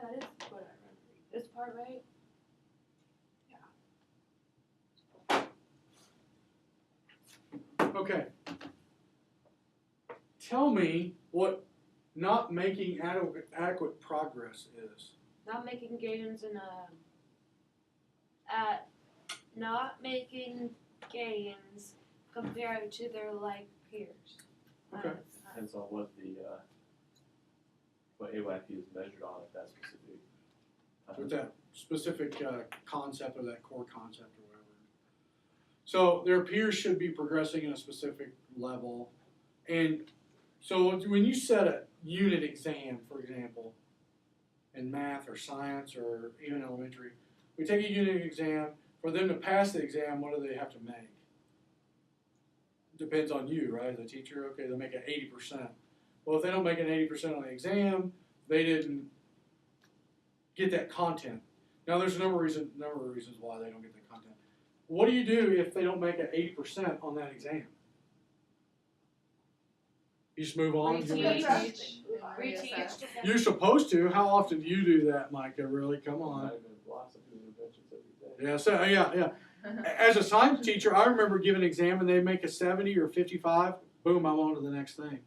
that is what I remember. This part, right? Okay. Tell me what not making adequate progress is. Not making gains in not making gains compared to their like peers. Okay. Depends on what the what AYP is measured on at that specific time. With that specific concept or that core concept or whatever. So their peers should be progressing in a specific level. And so when you set a unit exam, for example, in math or science or even elementary, we take a unit exam. For them to pass the exam, what do they have to make? Depends on you, right? The teacher, okay, they'll make it 80%. Well, if they don't make an 80% on the exam, they didn't get that content. Now, there's a number of reasons why they don't get that content. What do you do if they don't make an 80% on that exam? You just move on? Reteach. You're supposed to. How often do you do that, Micah? Really? Come on. I've been philosophy interventions every day. Yeah, so yeah. As a science teacher, I remember giving an exam and they make a 70 or 55. Boom, I'm on to the next thing.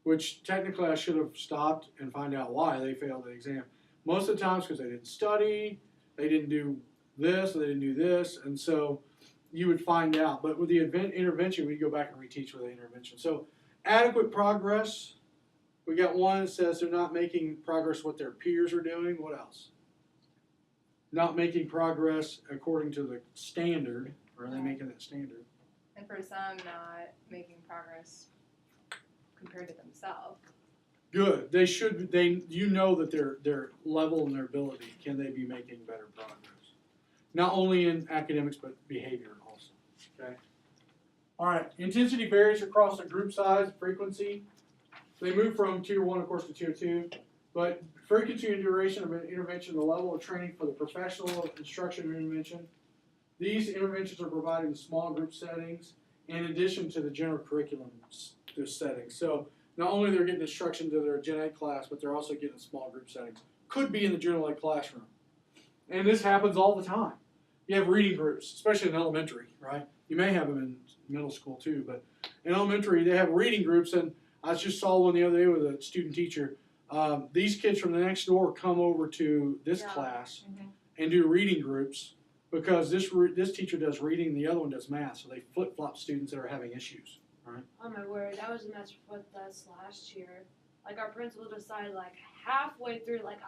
Which technically I should have stopped and find out why they failed the exam. Most of the times because they didn't study, they didn't do this, they didn't do this, and so you would find out. But with the intervention, we'd go back and reteach with the intervention. So adequate progress. We got one that says they're not making progress what their peers are doing. What else? Not making progress according to the standard, or are they making that standard? And for some, not making progress compared to themselves. Good. They should. You know that their level and their ability. Can they be making better progress? Not only in academics, but behavior also. Okay. All right. Intensity varies across the group size, frequency. They move from tier 1, of course, to tier 2. But frequency and duration of an intervention, the level of training for the professional instruction or intervention. These interventions are provided in small group settings in addition to the general curriculum settings. So not only they're getting instruction to their Gen Ed class, but they're also getting small group settings. Could be in the general ed classroom. And this happens all the time. You have reading groups, especially in elementary, right? You may have them in middle school too, but in elementary they have reading groups, and I just saw one the other day with a student teacher. These kids from the next door come over to this class and do reading groups because this teacher does reading and the other one does math, so they flip-flop students that are having issues, right? Oh my word, that was a mess with us last year. Like our principal decided like halfway through, like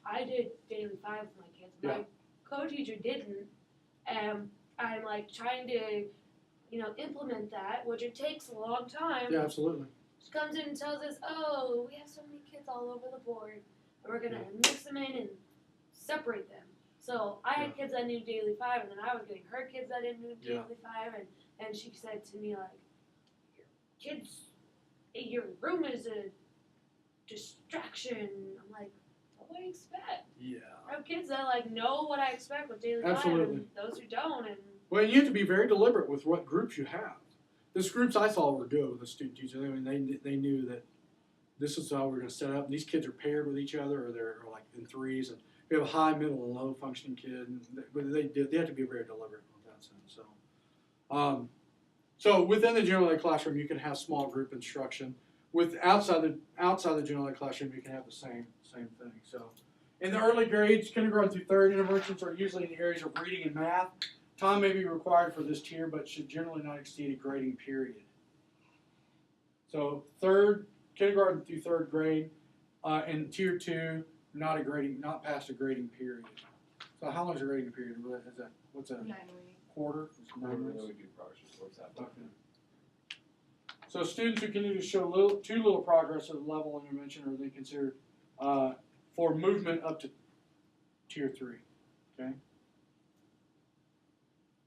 I did daily 5 with my kids, my co-teacher didn't, and I'm like trying to, implement that, which it takes a long time. Yeah, absolutely. She comes in and tells us, oh, we have so many kids all over the board, and we're gonna mix them in and separate them. So I had kids that knew daily 5, and then I was getting her kids that didn't know daily 5, and she said to me like, your kids, your room is a distraction. I'm like, what do you expect? Yeah. I have kids that like know what I expect with daily 5, Absolutely. and those who don't, and Well, you have to be very deliberate with what groups you have. These groups I saw were good with the student teachers. I mean, they knew that this is how we're going to set up. These kids are paired with each other, or they're like in threes, and we have a high, middle, and low functioning kid. And they have to be very deliberate in that sense. So within the general ed classroom, you can have small group instruction. With outside the general ed classroom, you can have the same thing. So in the early grades, kindergarten through 3rd, interventions are usually in the areas of reading and math. Time may be required for this tier, but should generally not exceed a grading period. So kindergarten through 3rd grade, and tier 2, not past a grading period. So how long is a grading period? Is that what's that? 9 weeks. Quarter? It's 9 Then weeks. we do progress reports after. Okay. So students who continue to show too little progress at the level of intervention are then considered for movement up to tier 3. Okay.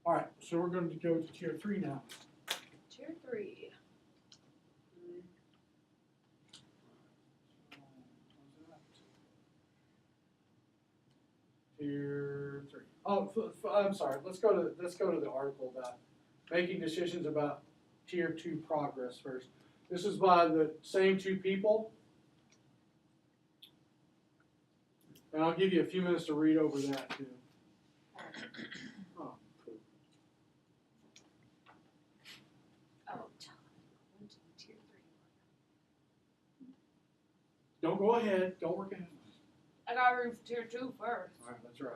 All right, so we're going to go to tier 3 now. tier 3. Tier 3. Oh, I'm sorry. Let's go to the article about making decisions about tier 2 progress first. This is by the same 2 people. And I'll give you a few minutes to read over that too. Oh, cool. Oh, went to the tier 3. Don't go ahead. Don't work ahead. I got room for tier 2 first. All right, that's right.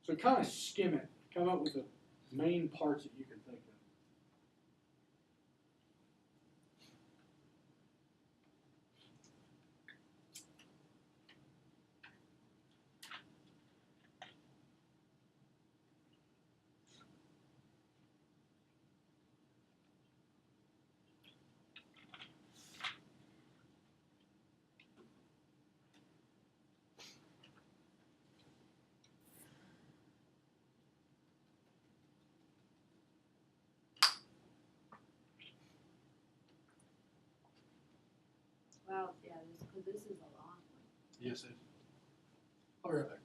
So kind of skim it. Come up with the main parts that you can think of. Wow, yeah, this is a long one. Yes, it. I'll be right back.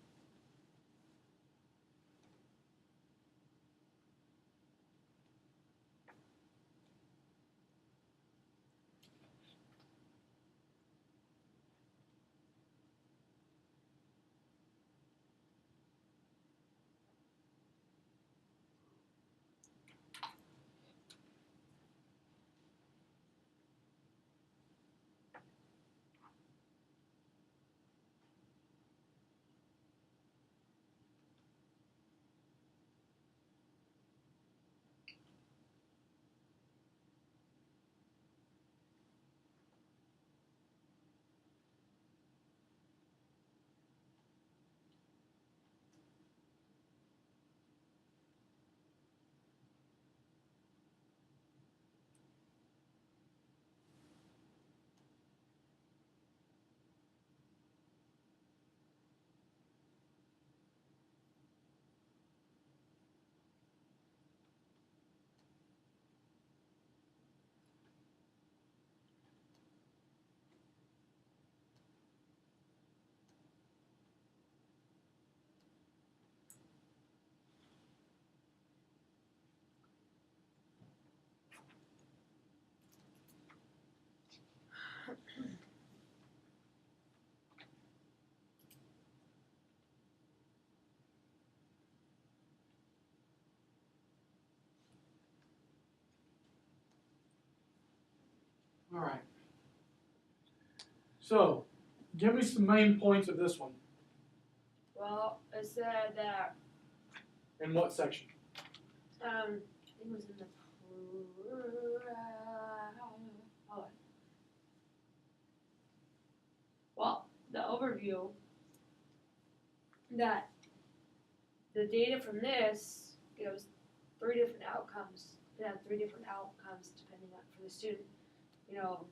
All right. So, give me some main points of this one. Well, it said that, In what section? I think it was in the, hold on. Well, the overview, that the data from this gives 3 different outcomes. It has 3 different outcomes depending on for the student. You know,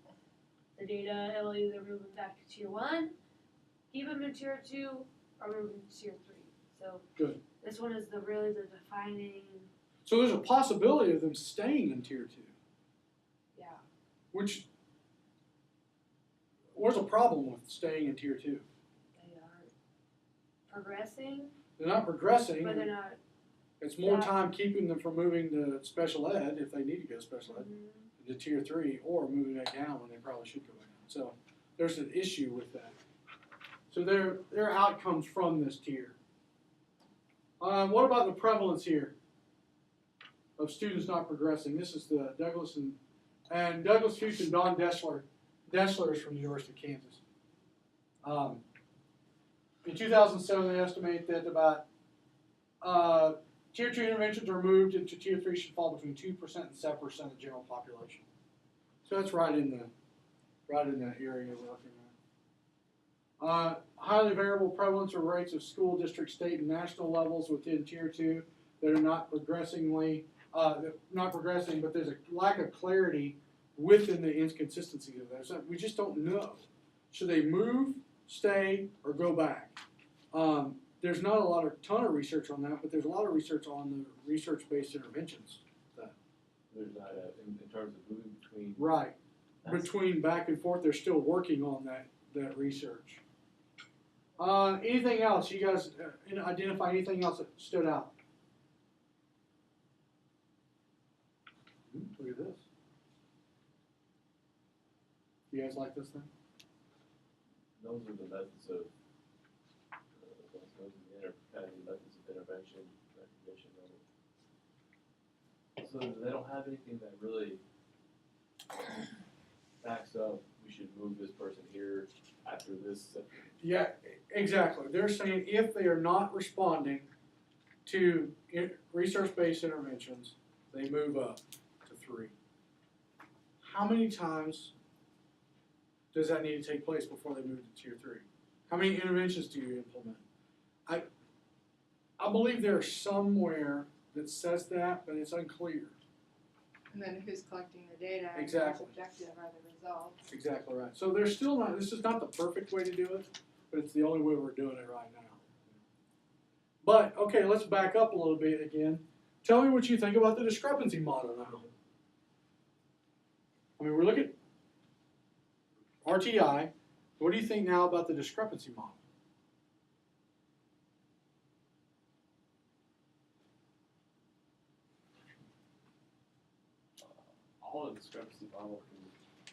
the data, it'll either move them back to tier 1, keep them in tier 2, or move them to tier 3. So Good. this one is really the defining. So there's a possibility of them staying in tier 2, Yeah. which, where's the problem with staying in tier 2? They are progressing, They're not progressing. but they're not. It's more that- time keeping them from moving to special ed if they need to go to special ed to tier 3, or moving back down when they probably should go back down. So there's an issue with that. So there are outcomes from this tier. What about the prevalence here of students not progressing? This is the Douglas and Douglas Fuchs and Don Deshler. Deshler is from the University of Kansas. In 2007, they estimate that about tier 2 interventions are moved into tier 3 should fall between 2% and 7% of the general population. So that's right in that area we're looking at. Highly variable prevalence or rates of school district, state, and national levels within tier 2 that are not progressing, but there's a lack of clarity within the inconsistencies of that. So we just don't know. Should they move, stay, or go back? There's not a ton of research on that, but there's a lot of research on the research-based interventions. There's not in terms of moving between. Right. That's- Between back and forth, they're still working on that research. Anything else? You guys identify anything else that stood out? Look at this. You guys like this thing? Those are the methods of, those are the kind of the methods of intervention, recognition of it. So they don't have anything that really backs up, we should move this person here after this. Yeah, exactly. They're saying if they are not responding to research-based interventions, they move up to 3. How many times does that need to take place before they move to tier 3? How many interventions do you implement? I believe there's somewhere that says that, but it's unclear. And then who's collecting the data? And Exactly. what's objective are the results? Exactly right. So there's still not, this is not the perfect way to do it, but it's the only way we're doing it right now. But, okay, let's back up a little bit again. Tell me what you think about the discrepancy model now. I mean, we're looking at RTI. What do you think now about the discrepancy model? All a discrepancy model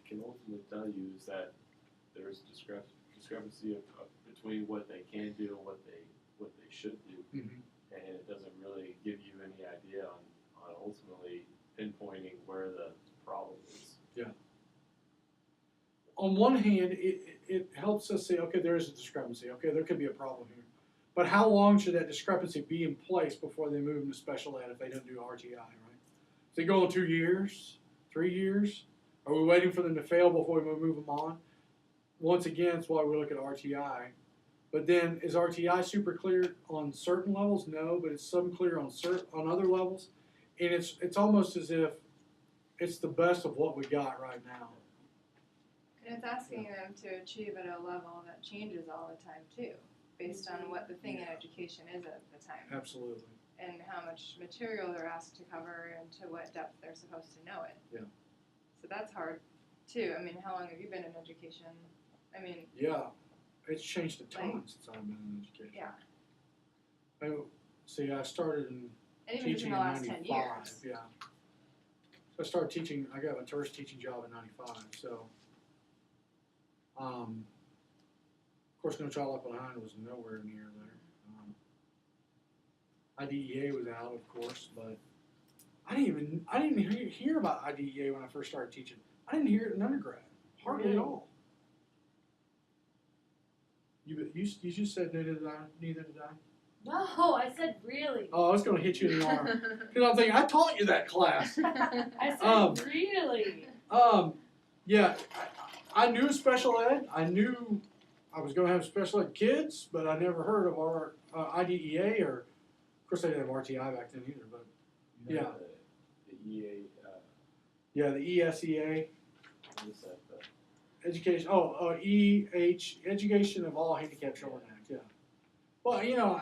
can ultimately tell you is that there's discrepancy of between what they can do and what they should do, and it doesn't really give you any idea on ultimately pinpointing where the problem is. Yeah. On one hand, it helps us say, okay, there is a discrepancy. Okay, there could be a problem here. But how long should that discrepancy be in place before they move into special ed if they don't do RTI, right? If they go 2 years, 3 years? Are we waiting for them to fail before we move them on? Once again, that's why we look at RTI. But then, is RTI super clear on certain levels? No, but it's some clear on other levels. And it's almost as if it's the best of what we got right now. And it's asking them to achieve at a level that changes all the time too, based on what the thing in education is at the time. Absolutely. And how much material they're asked to cover and to what depth they're supposed to know it. Yeah. So that's hard too. I mean, how long have you been in education? I mean, Yeah, it's changed a ton since I've been in education. yeah. See, I started in And even just teaching in in the last 10 '95. years. Yeah. So I started teaching. I got my first teaching job in '95. So, of course, No Child Left Behind was nowhere near there. IDEA was out, of course, but I didn't hear about IDEA when I first started teaching. I didn't hear it in undergrad, hardly at all. You just said neither did I. No, I said really. Oh, I was going to hit you in the arm because I'm thinking I taught you that class. I said really. Yeah, I knew special ed. I knew I was going to have special ed kids, but I never heard of our IDEA or, of course, they didn't have RTI back then either. But You know, Yeah. The EA, yeah, the ESEA, what is that? education. Education of All Handicapped Children Act. Yeah. Well, you know,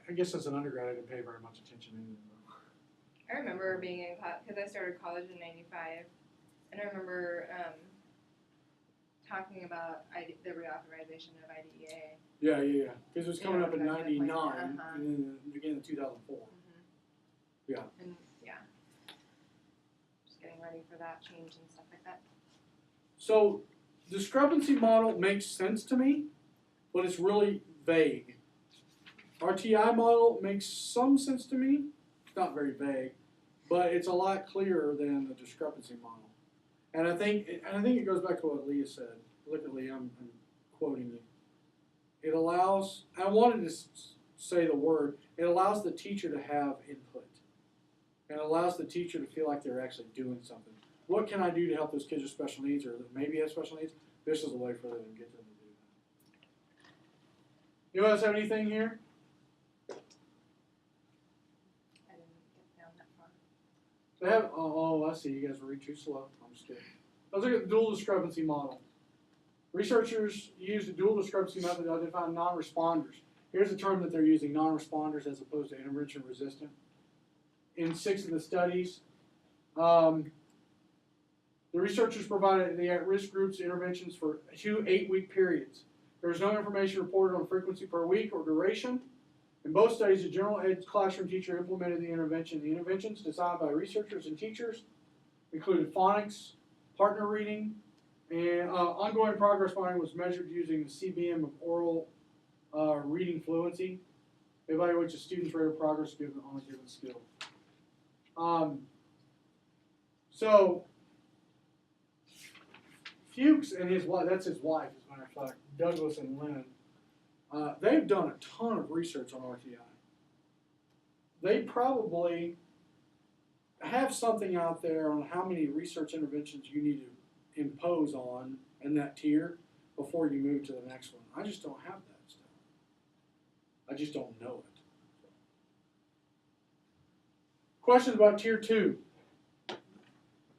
I guess as an undergrad, I didn't pay very much attention either. I remember being in class, because I started college in '95, and I remember talking about the reauthorization of IDEA. Yeah, because it was coming up in back then, '99 and then again in 2004. Yeah. And yeah, just getting ready for that change and stuff like that. So, discrepancy model makes sense to me, but it's really vague. RTI model makes some sense to me. It's not very vague, but it's a lot clearer than the discrepancy model. And I think it goes back to what Leah said. Look at Leah, I'm quoting you. It allows, I wanted to say the word, it allows the teacher to have input. And it allows the teacher to feel like they're actually doing something. What can I do to help those kids with special needs or that maybe have special needs? This is a way for them to get them to do that. Anyone else have anything here? I didn't get down that far. They have, I see, you guys were reading too slow. I'm just kidding. Let's look at the dual discrepancy model. Researchers use the dual discrepancy method to identify non-responders. Here's a term that they're using, non-responders as opposed to intervention resistant. In 6 of the studies, the researchers provided the at-risk groups interventions for 2 8-week periods. There was no information reported on frequency per week or duration. In both studies, the general ed classroom teacher implemented the intervention. The interventions designed by researchers and teachers included phonics, partner reading, and ongoing progress monitoring was measured using the CBM of oral reading fluency. Evaluates a student's rate of progress given on a given skill. So Fuchs and his wife, that's his wife, as a matter of fact, Douglas and Lynn, they've done a ton of research on RTI. They probably have something out there on how many research interventions you need to impose on in that tier before you move to the next one. I just don't have that stuff. I just don't know it. Questions about tier 2.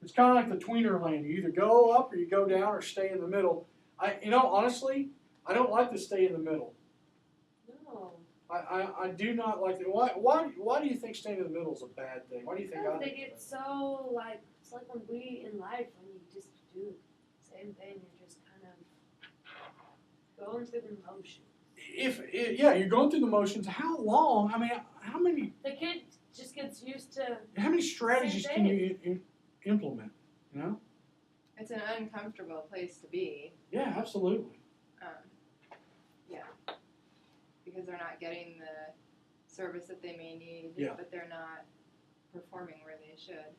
It's kind of like the tweener lane. You either go up or you go down or stay in the middle. Honestly, I don't like to stay in the middle. No. I do not like it. Why do you think staying in the middle is a bad thing? Why do you think Because I they think get so like it's like when we in life when you just do the same thing, you're just kind of going through the motions. Yeah, you're going through the motions. How long? I mean, how many The kid just gets used to strategies Same can you implement? You know? It's an uncomfortable place to be. Yeah, absolutely. Because they're not getting the service that they may need, Yeah. but they're not performing where they should.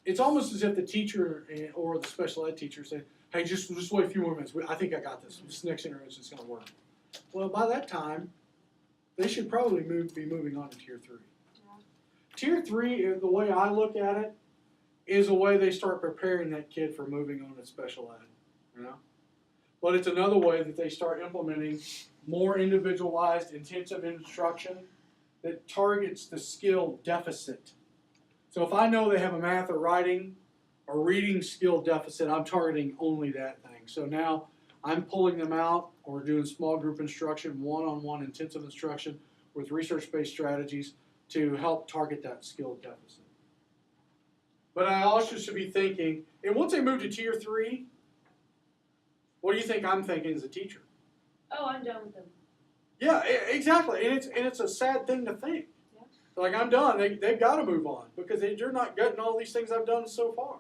It's almost as if the teacher or the special ed teacher said, "Hey, just wait a few more minutes. I think I got this. This next intervention is going to work." Well, by that time, they should probably be moving on to tier 3. Yeah. Tier 3, the way I look at it, is a way they start preparing that kid for moving on to special ed. You know, but it's another way that they start implementing more individualized, intensive instruction that targets the skill deficit. So if I know they have a math or writing or reading skill deficit, I'm targeting only that thing. So now I'm pulling them out or doing small group instruction, one-on-one intensive instruction with research-based strategies to help target that skill deficit. But I also should be thinking, and once they move to tier 3, what do you think I'm thinking as a teacher? oh, I'm done with them. Yeah, exactly, and it's a sad thing to think. Yeah. Like I'm done. They've got to move on because you're not getting all these things I've done so far.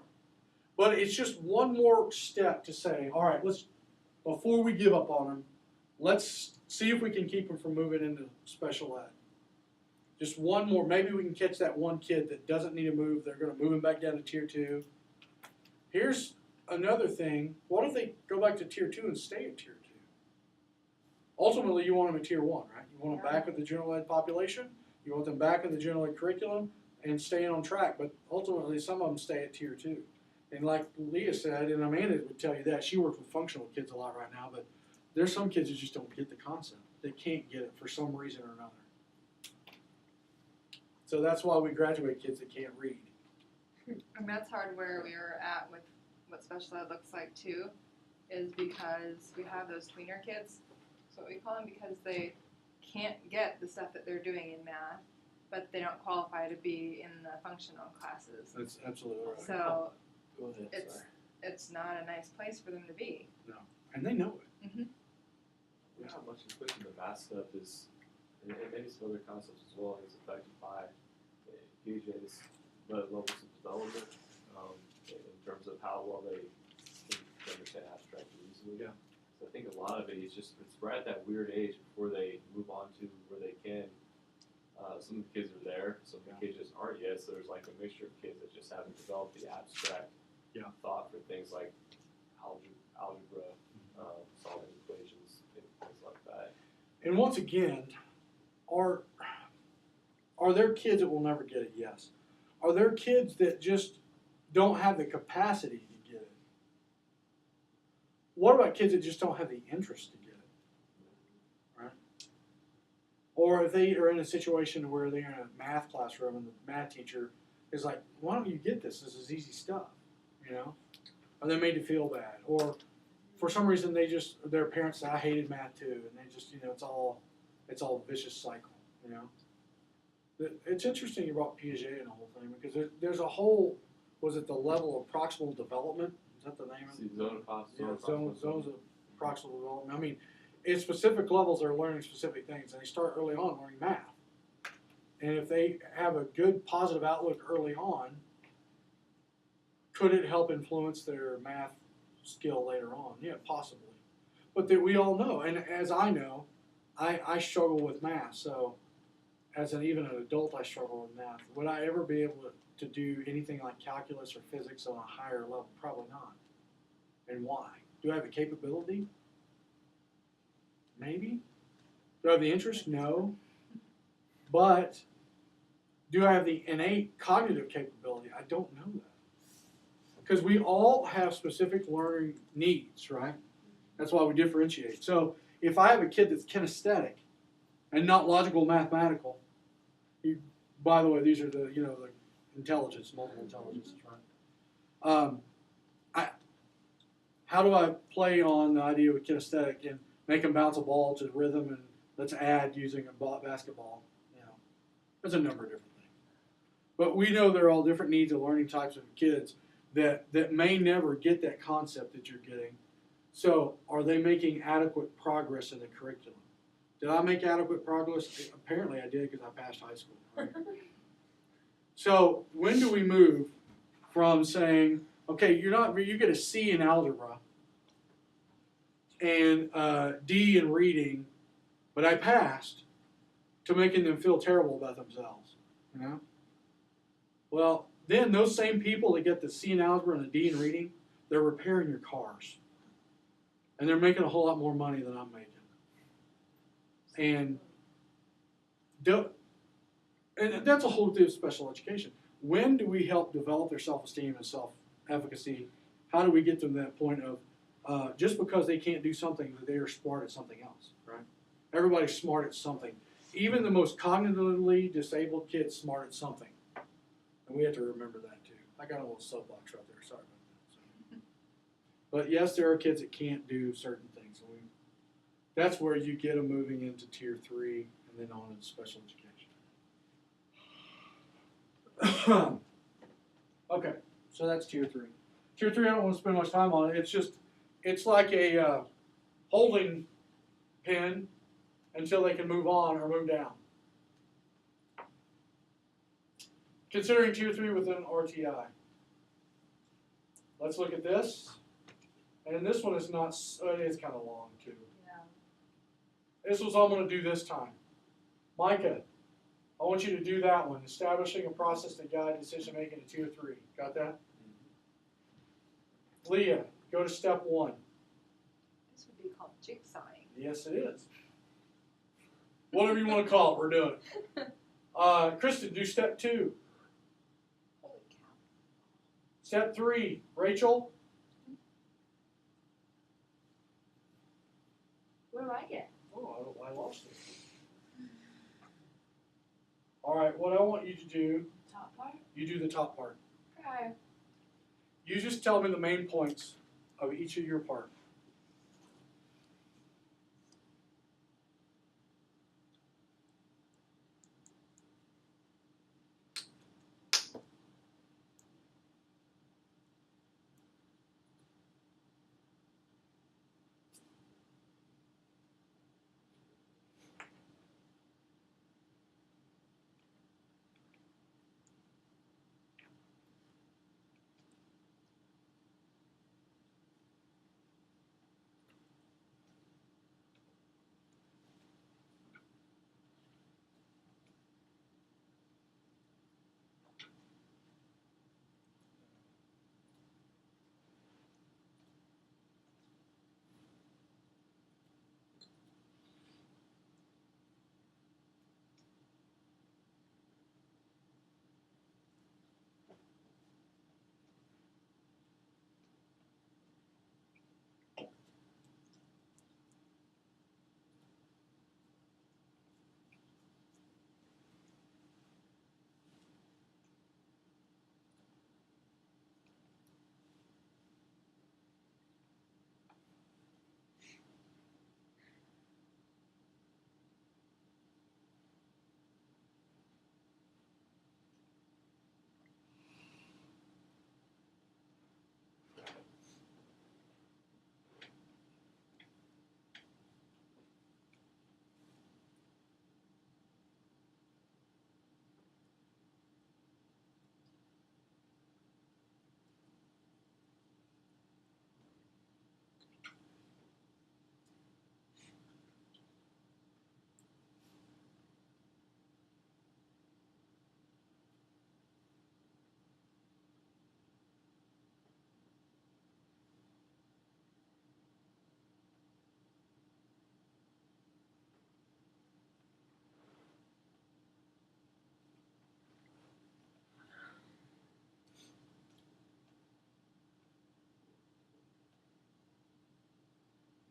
But it's just one more step to say, all right, before we give up on them, let's see if we can keep them from moving into special ed. Just one more. Maybe we can catch that one kid that doesn't need to move. They're going to move him back down to tier 2. Here's another thing. What if they go back to tier 2 and stay at tier 2? Ultimately, you want them at tier 1, right? You want them back with the general ed population. You want them back in the general ed curriculum and staying on track. But ultimately, some of them stay at tier 2. And like Leah said, and Amanda would tell you that, she works with functional kids a lot right now, but there's some kids that just don't get the concept. They can't get it for some reason or another. So that's why we graduate kids that can't read. And that's hard where we were at with what special ed looks like too, is because we have those tweener kids. So what we call them because they can't get the stuff that they're doing in math, but they don't qualify to be in the functional classes. That's absolutely right. So Go ahead, it's sorry. it's not a nice place for them to be. And they know it. You know how much including the math stuff is, and maybe some other concepts as well, is affected by PJ's levels of development in terms of how well they can understand abstract reasoning. Yeah. So I think a lot of it is just, it's right at that weird age before they move on to where they can. Some of the kids are there, some of the kids just aren't yet, so there's like a mixture of kids that just haven't developed the abstract thought for things like algebra, solving equations, and things like that. And once again, are there kids that will never get it? Yes. Are there kids that just don't have the capacity to get it? What about kids that just don't have the interest to get it? Right? Or if they are in a situation where they're in a math classroom and the math teacher is like, why don't you get this? This is easy stuff, you know? Or they made to feel bad. Or for some reason their parents said, I hated math too, and they just, it's all a vicious cycle, you know? It's interesting you brought Piaget in the whole thing because there's a whole, was it the level of proximal development? Is that the name of it? See, zones of Zones of proximal development. I mean, at specific levels, they're learning specific things, and they start early on learning math. And if they have a good positive outlook early on, could it help influence their math skill later on? Yeah, possibly. But that we all know, and as I know, I struggle with math. So, as even an adult, I struggle with math. Would I ever be able to do anything like calculus or physics on a higher level? Probably not. And why? Do I have the capability? Maybe. Do I have the interest? No. But do I have the innate cognitive capability? I don't know that. Because we all have specific learning needs, right? That's why we differentiate. So if I have a kid that's kinesthetic and not logical mathematical, by the way, these are the the intelligence, multiple intelligences, right? How do I play on the idea with kinesthetic and make them bounce a ball to rhythm and let's add using a basketball? There's a number of different things. But we know there are all different needs and learning types of kids that may never get that concept that you're getting. So are they making adequate progress in the curriculum? Did I make adequate progress? Apparently I did because I passed high school. Right? So when do we move from saying, okay, you get a C in algebra and D in reading, but I passed, to making them feel terrible about themselves, Well, then those same people that get the C in algebra and the D in reading, they're repairing your cars. And they're making a whole lot more money than I'm making. And that's a whole different special education. When do we help develop their self-esteem and self-efficacy? How do we get them to that point of just because they can't do something, that they are smart at something else, right? Everybody's smart at something. Even the most cognitively disabled kid's smart at something. And we have to remember that too. I got a little soapbox right there, sorry about that. So. But yes, there are kids that can't do certain things. That's where you get them moving into tier 3 and then on into special education. Okay, so that's tier 3. Tier 3, I don't want to spend much time on it. It's like a holding pen until they can move on or move down. Considering tier 3 within RTI. Let's look at this. And this one is not, it is kind of long too. Yeah. This was all I'm going to do this time. Micah, I want you to do that one. Establishing a process to guide decision making in tier 3. Got that? Leah, go to step 1. This would be called jigsawing. Yes, it is. Whatever you want to call it, we're doing it. Kristen, do step 2. Holy cow. Step 3, Rachel. What do I get? Oh, I lost it. All right, what I want you to do, Top part? you do the top part. Okay. You just tell me the main points of each of your part.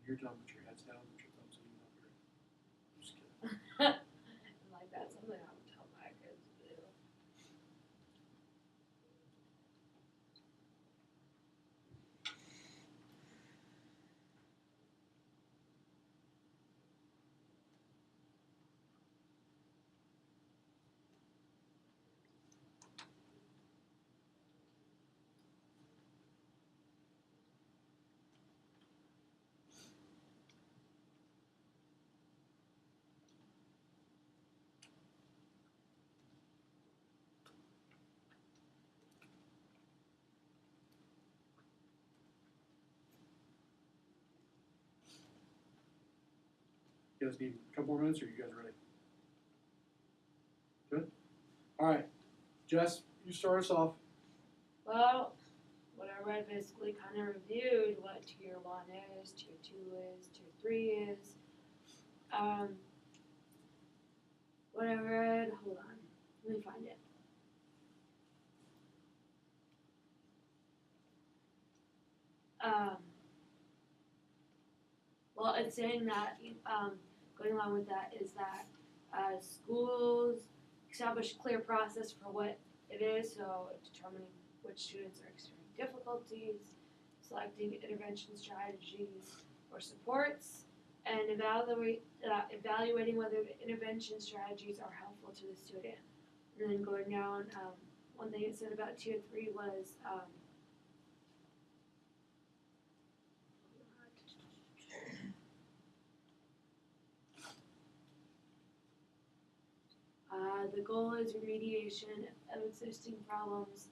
You're done, put your heads down, put your thumbs in, over here. I'm just kidding. Like that's something I would tell my kids to do. You guys need a couple more minutes, or you guys ready? Good? All right, Jess, you start us off. Well, what I read basically kind of reviewed what tier 1 is, tier 2 is, tier 3 is. What I read, hold on, let me find it. Well, it's saying that, going along with that is that schools establish a clear process for what it is, so determining which students are experiencing difficulties, selecting intervention strategies or supports, and evaluating whether the intervention strategies are helpful to the student. And then going down, one thing it said about tier 3 was the goal is remediation of existing problems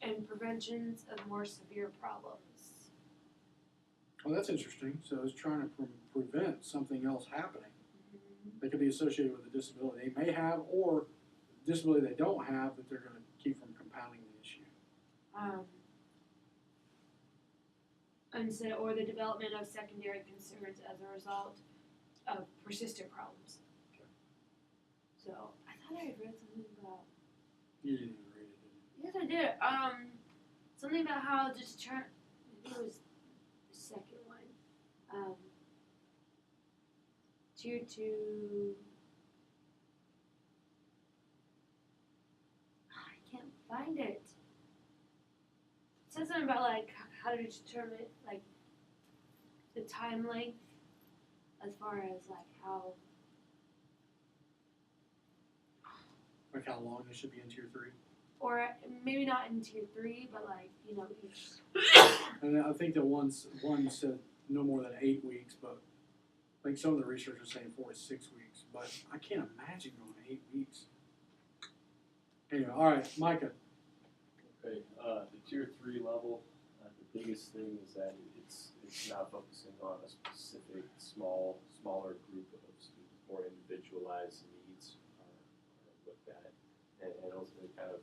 and preventions of more severe problems. Well, that's interesting. So it's trying to prevent something else happening that could be associated with a disability they may have, or disability they don't have that they're going to keep from compounding the issue. Or the development of secondary concerns as a result of persistent problems. Okay. So I thought I had read something about. You didn't even read it, did you? Yes, I did. Something about how just turn. Maybe it was the second one. Tier 2. I can't find it. It says something about like how to determine like the time length as far as like how. Like how long they should be in tier 3? Or maybe not in tier 3, but like, each. And I think that one said no more than 8 weeks, but like some of the research is saying 4 to 6 weeks. But I can't imagine going 8 weeks. Anyway, all right, Micah. Okay, the tier 3 level, the biggest thing is that it's not focusing on a specific smaller group of students, more individualized needs are looked at, and ultimately kind of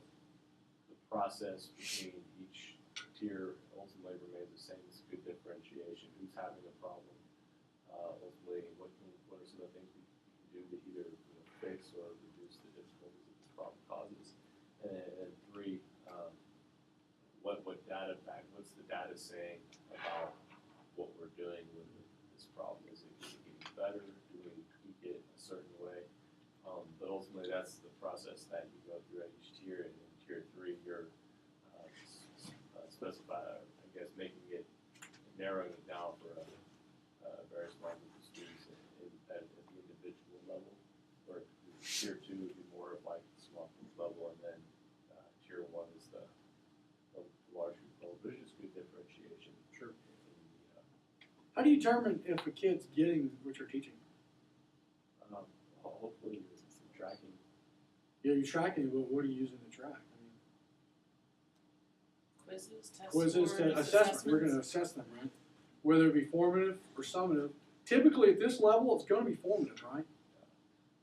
the process between each tier ultimately remains the same. It's good differentiation. Who's having a problem? Ultimately, what are some of the things we can do to either fix or reduce the difficulties that this problem causes? And 3, what's the data saying about what we're doing with this problem? Is it getting better? Do we tweak it a certain way? But ultimately, that's the process that you go through at each tier. And in tier 3, you're narrowing it down for a very small group of students at the individual level. Where tier 2 would be more of like small group level, and then tier 1 is the large group level. There's just good differentiation. Sure. How do you determine if a kid's getting what you're teaching? Hopefully you're tracking. Yeah, you're tracking, but what are you using to track? Quizzes, Assessment. We're going to assess them, right? Whether it be formative or summative. Typically, at this level, it's going to be formative, right?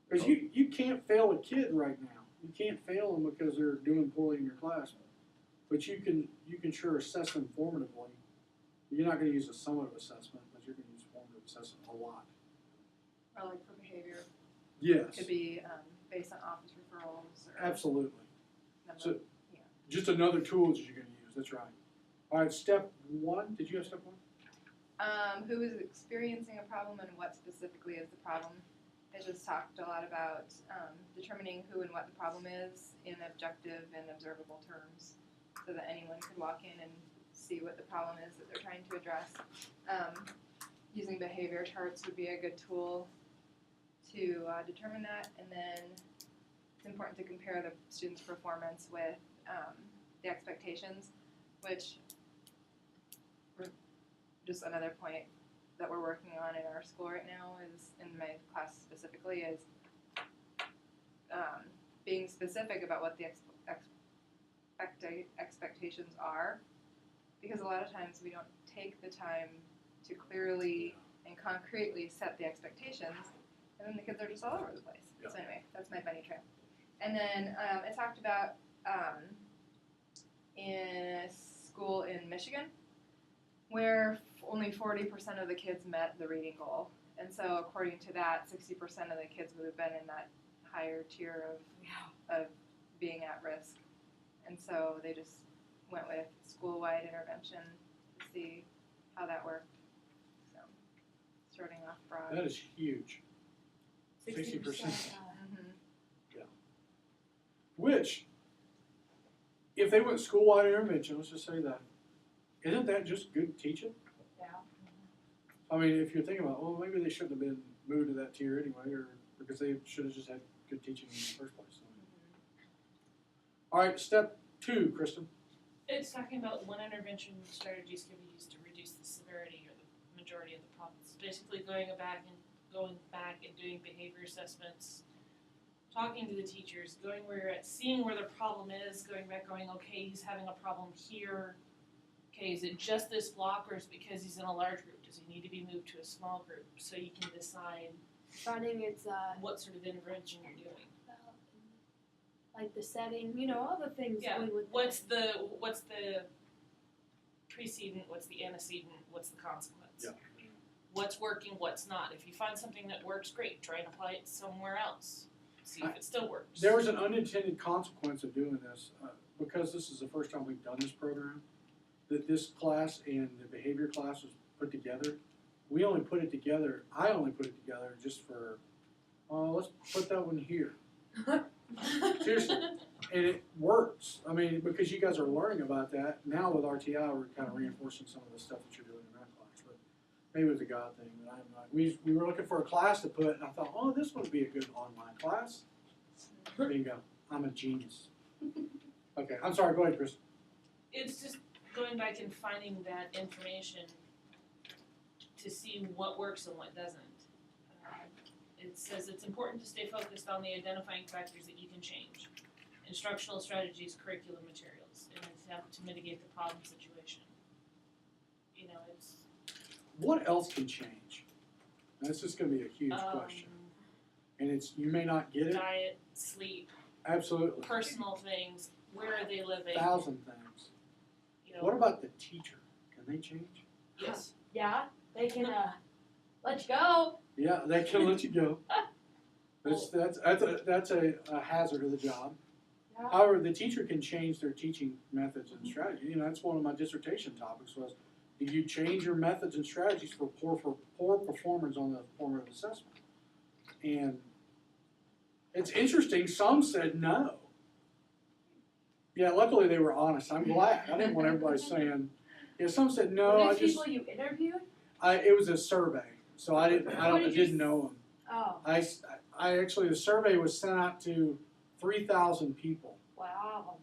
Because you can't fail a kid right now. You can't fail them because they're doing poorly in your class. But you can sure assess them formatively. You're not going to use a summative assessment, but you're going to use formative assessment a lot. Or like for behavior, Yes. could be based on office referrals. Or Absolutely. number- So, just another tool that you're going to use. That's right. All right, step 1. Did you have step 1? who is experiencing a problem and what specifically is the problem. It just talked a lot about determining who and what the problem is in objective and observable terms so that anyone could walk in and see what the problem is that they're trying to address. Using behavior charts would be a good tool to determine that, and then it's important to compare the students' performance with the expectations, which just another point that we're working on in our school right now is, in my class specifically, is being specific about what the expectations are, because a lot of times we don't take the time to clearly and concretely set the expectations, and then the kids are just all over the place. Yeah. So anyway, that's my bunny trail. And then I talked about in a school in Michigan where only 40% of the kids met the reading goal. And so according to that, 60% of the kids would have been in that higher tier of being at risk. And so they just went with school-wide intervention to see how that worked. So starting off broad. That is huge. 60%. Mhm. Which, if they went school-wide intervention, let's just say that, isn't that just good teaching? Yeah. I mean, if you're thinking about, well, maybe they shouldn't have been moved to that tier anyway, or because they should have just had good teaching in the first place. So. All right, step 2, Kristen. It's talking about what intervention strategies can be used to reduce the severity or the majority of the problems. Basically going back and doing behavior assessments, talking to the teachers, going where you're at, seeing where the problem is, going back, going, okay, he's having a problem here. Okay, is it just this block, or is it because he's in a large group? Does he need to be moved to a small group so you can decide Finding it's what sort of intervention you're doing? like the setting, you know, all the things Yeah. going with What's the precedent? What's the antecedent? What's the consequence? Yeah. What's working? What's not? If you find something that works, great. Try and apply it somewhere else. See if it still works. There was an unintended consequence of doing this, because this is the first time we've done this program, that this class and the behavior class was put together. We only put it together, I only put it together just for, let's put that one here. Seriously. And it works. I mean, because you guys are learning about that. Now with RTI, we're kind of reinforcing some of the stuff that you're doing in that class. But maybe it was a God thing that I'm not. We were looking for a class to put, and I thought, oh, this would be a good online class. Bingo. I'm a genius. Okay, I'm sorry. Go ahead, Chris. It's just going back and finding that information to see what works and what doesn't. It says it's important to stay focused on the identifying factors that you can change. Instructional strategies, curriculum materials, in an attempt to mitigate the problem situation. You know, it's What else can change? That's just going to be a huge question. And it's, you may not get it. diet, sleep, Absolutely. personal things, where are they living? 1,000 things. You know, What about the teacher? Can they change? yes. Yeah, they can let you go. Yeah, they can let you go. That's a hazard of the job. Yeah. However, the teacher can change their teaching methods and strategy. You know, that's one of my dissertation topics was, do you change your methods and strategies for poor performance on the formative assessment? And it's interesting, some said no. Yeah, luckily they were honest. I'm glad. I didn't want everybody saying, yeah, some said no. Were I these just, people you interviewed? it was a survey, so I What did you didn't know them. Oh, I actually, the survey was sent out to 3,000 people, wow.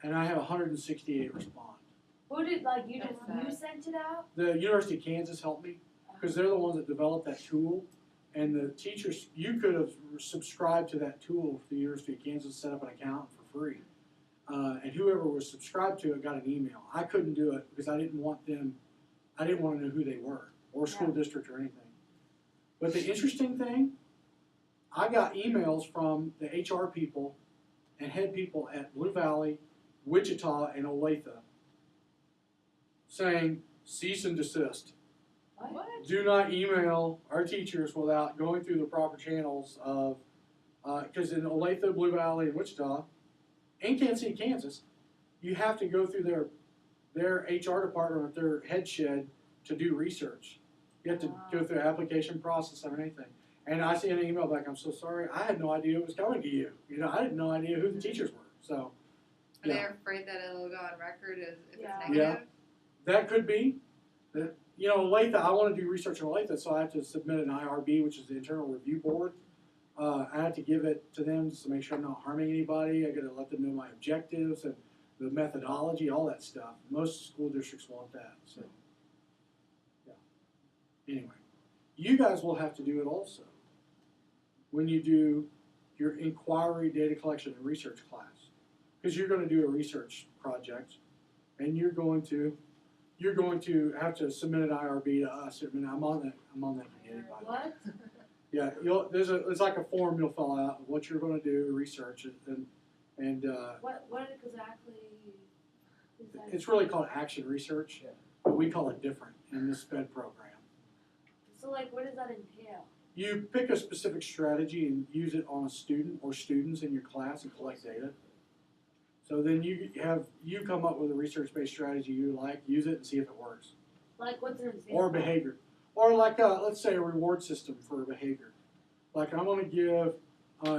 and I had 168 respond. Who did, like, you That's just, you sad. sent it out? The University of Kansas helped me, because they're the ones that developed that tool, and the teachers, you could have subscribed to that tool for the University of Kansas, set up an account for free. And whoever was subscribed to it got an email. I couldn't do it because I didn't want to know who they were, or school district or anything. But the interesting thing, I got emails from the HR people and head people at Blue Valley, Wichita, and Olathe saying, cease and desist. What? Do not email our teachers without going through the proper channels of, because in Olathe, Blue Valley, and Wichita, and Kansas City, Kansas, you have to go through their HR department, their head shed, to do research. You have to go through the application process and everything. And I see an email back, I'm so sorry, I had no idea it was coming to you. You know, I had no idea who the teachers were, so. Are they Yeah. afraid that it'll go on record as if Yeah. it's negative? That could be. You know, Olathe, I want to do research on Olathe, so I have to submit an IRB, which is the Internal Review Board. I have to give it to them just to make sure I'm not harming anybody. I got to let them know my objectives and the methodology, all that stuff. Most school districts want that, so. Yeah. Anyway, you guys will have to do it also when you do your inquiry, data collection, and research class. Because you're going to do a research project, and you're going to have to submit an IRB to us. I mean, I'm on that committee, by the way. What? Yeah, there's like a form you'll fill out of what you're going to do, research, and What exactly is that? it's really called action research, but we call it different in this SPED program. So like, what does that entail? You pick a specific strategy and use it on a student or students in your class and collect data. So then you come up with a research-based strategy you like, use it and see if it works. Like, what's an example? Or behavior. Or like, let's say a reward system for behavior. Like I'm gonna give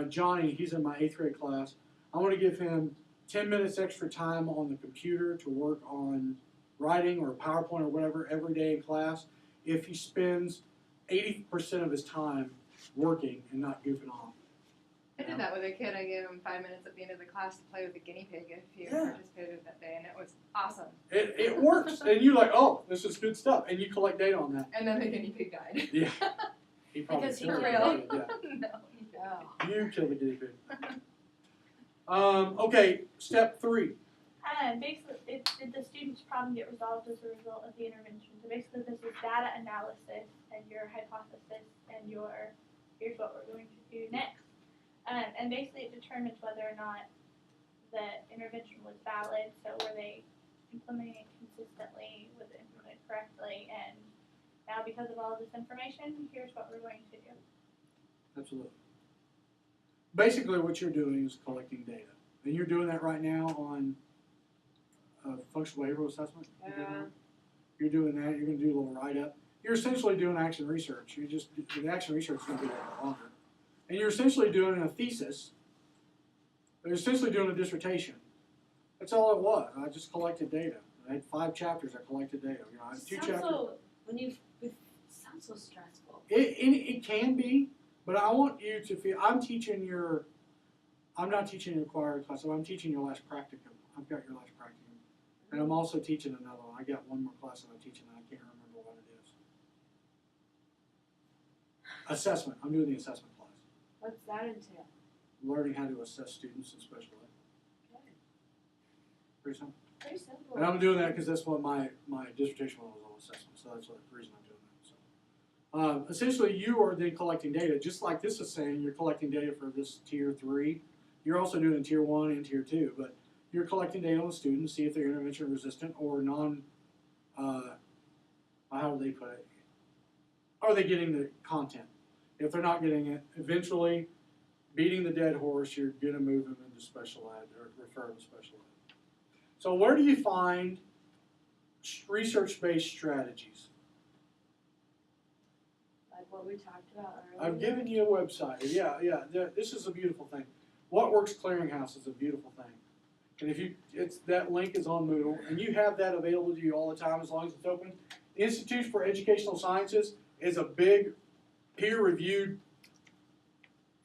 Johnny, he's in my 8th grade class, I'm gonna give him 10 minutes extra time on the computer to work on writing or PowerPoint or whatever every day in class if he spends 80% of his time working and not goofing off. I did that with a kid. I gave him 5 minutes at the end of the class to play with a guinea pig if he Yeah. participated that day, and it was awesome. It works, and you're like, oh, this is good stuff, and you collect data on that. And then the guinea pig died. Yeah. He probably Because he killed killed it. it. Yeah. No. Oh. You killed the guinea pig. Okay, step 3. Basically, did the student's problem get resolved as a result of the intervention? So basically, this is data analysis and your hypothesis and here's what we're going to do next. And basically, it determines whether or not the intervention was valid. So were they implementing it consistently? Was it implemented correctly? And now, because of all of this information, here's what we're going to do. Absolutely. Basically, what you're doing is collecting data, and you're doing that right now on functional behavioral assessment. Yeah. You're doing that. You're going to do a little write-up. You're essentially doing action research. The action research is going to be a little longer, and you're essentially doing a thesis. You're essentially doing a dissertation. That's all it was. I just collected data. I had 5 chapters. I collected data. You know, I had 2 Sounds chapters. so, it sounds so stressful. It can be, but I want you to feel. I'm not teaching your required class, so I'm teaching your last practicum. I've got your last practicum. And I'm also teaching another one. I got one more class that I'm teaching and I can't remember what it is. Assessment. I'm doing the assessment class. What's that entail? Learning how to assess students in special ed. Okay. Pretty simple. Very simple. And I'm doing that because that's what my dissertation was on assessment, so that's the reason I'm doing that. So, essentially, you are then collecting data, just like this is saying you're collecting data for this tier 3. You're also doing tier 1 and tier 2, but you're collecting data on the students, see if they're intervention resistant or non. How do they put it? Are they getting the content? If they're not getting it, eventually, beating the dead horse, you're going to move them into special ed or refer them to special ed. So where do you find research-based strategies? Like what we talked about earlier. I've given you a website. Yeah. This is a beautiful thing. What Works Clearinghouse is a beautiful thing. And that link is on Moodle, and you have that available to you all the time as long as it's open. The Institute for Educational Sciences is a big peer-reviewed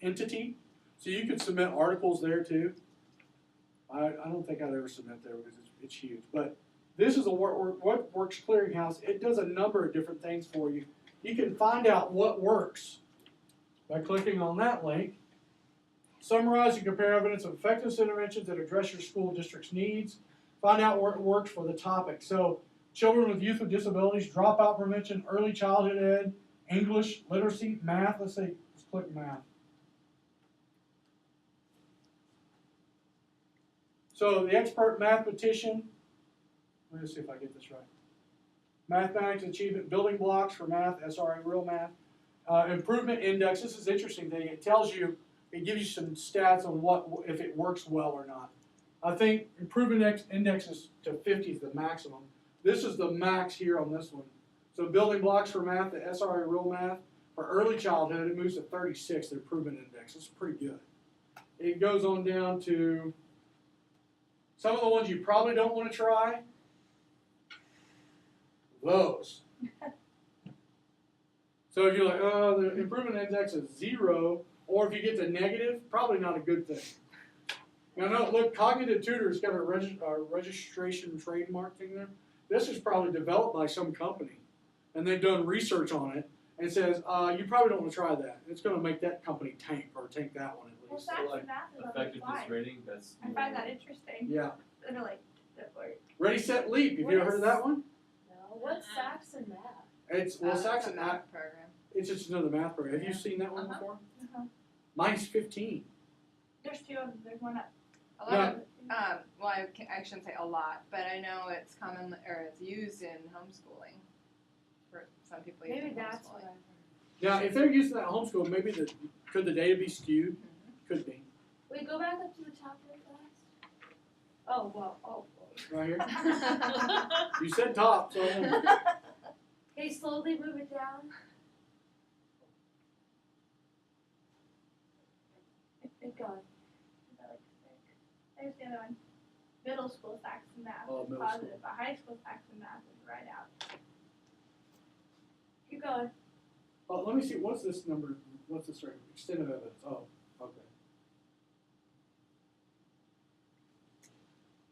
entity, so you can submit articles there too. I don't think I'd ever submit there because it's huge. But this is a What Works Clearinghouse. It does a number of different things for you. You can find out what works by clicking on that link. Summarize and compare evidence of effective interventions that address your school district's needs. Find out where it works for the topic. So, children with youth with disabilities, dropout prevention, early childhood ed, English, literacy, math. Let's click math. So, the expert mathematician, let me see if I get this right. Mathematics achievement building blocks for math, SRA real math. Improvement index, this is an interesting thing. It tells you, it gives you some stats on if it works well or not. I think improvement index is to 50 is the maximum. This is the max here on this one. So building blocks for math, the SRA real math, for early childhood, it moves to 36, the improvement index. It's pretty good. It goes on down to some of the ones you probably don't want to try. Those. So if you're like, oh, the improvement index is 0, or if you get to negative, probably not a good thing. Now, no, look, Cognitive Tutor's got a registration trademark thing there. This is probably developed by some company, and they've done research on it, and says, you probably don't want to try that. It's going to make that company tank, or tank that one at Well, least. Sacks like, and Math is on the Effectiveness slide. rating, that's. I find that interesting. Yeah. And like, that work. Ready, Set, Leap. Have you ever heard of that one? No, what's Saxon Math? It's, It's Saxon a Math, math program. it's just another math program. Have you Yeah. seen that one Uh-huh. before? Uh-huh. Mine's 15. There's 2 of them. There's one up. A lot of, well, I shouldn't say a lot, but I know it's common, or it's used in homeschooling. For some people use it Maybe in that's what homeschooling. I've heard. Now, if they're using that at homeschool, maybe could the data be skewed? Could be. Wait, go back up to the top real fast. Oh, well, oh. Right here. You said top, so I won't. Okay, slowly move it down. Keep going. There's the other one. Middle school Sacks and Math Oh, is middle positive, but high school Sacks and Math is right out. Keep going. Oh, let me see. What's this number? What's this right? Extent of evidence. Oh, okay.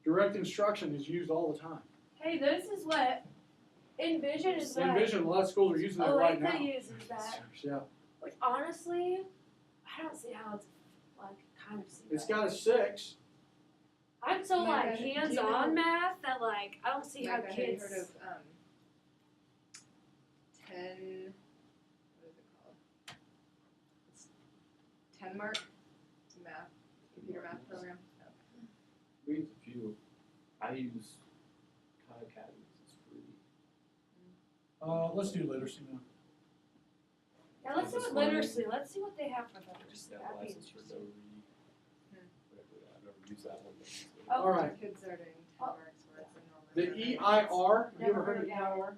Direct instruction is used all the time. Hey, this is what Envision is what Envision, a lot of schools are using that right now. Olathe uses that. Yeah. Which honestly, I don't see how it's like kind of see It's that. got a 6. I'm so Micah, like do you hands-on know- math that like I don't see how Micah, have you kids. heard of 10? What is it called? It's 10 Mark. It's a math, computer math program. We use a few. I use Khan Academy, it's free. Let's do literacy now. Yeah, let's do This it one- literacy. Let's see what they have for Just literacy. that That'd be license for no interesting. read. Whatever, I've never used that one. But it's good. Oh, All right. Kids are doing 10 Oh. marks where it's a normal. The EIR. Have you ever heard of Never heard EIR?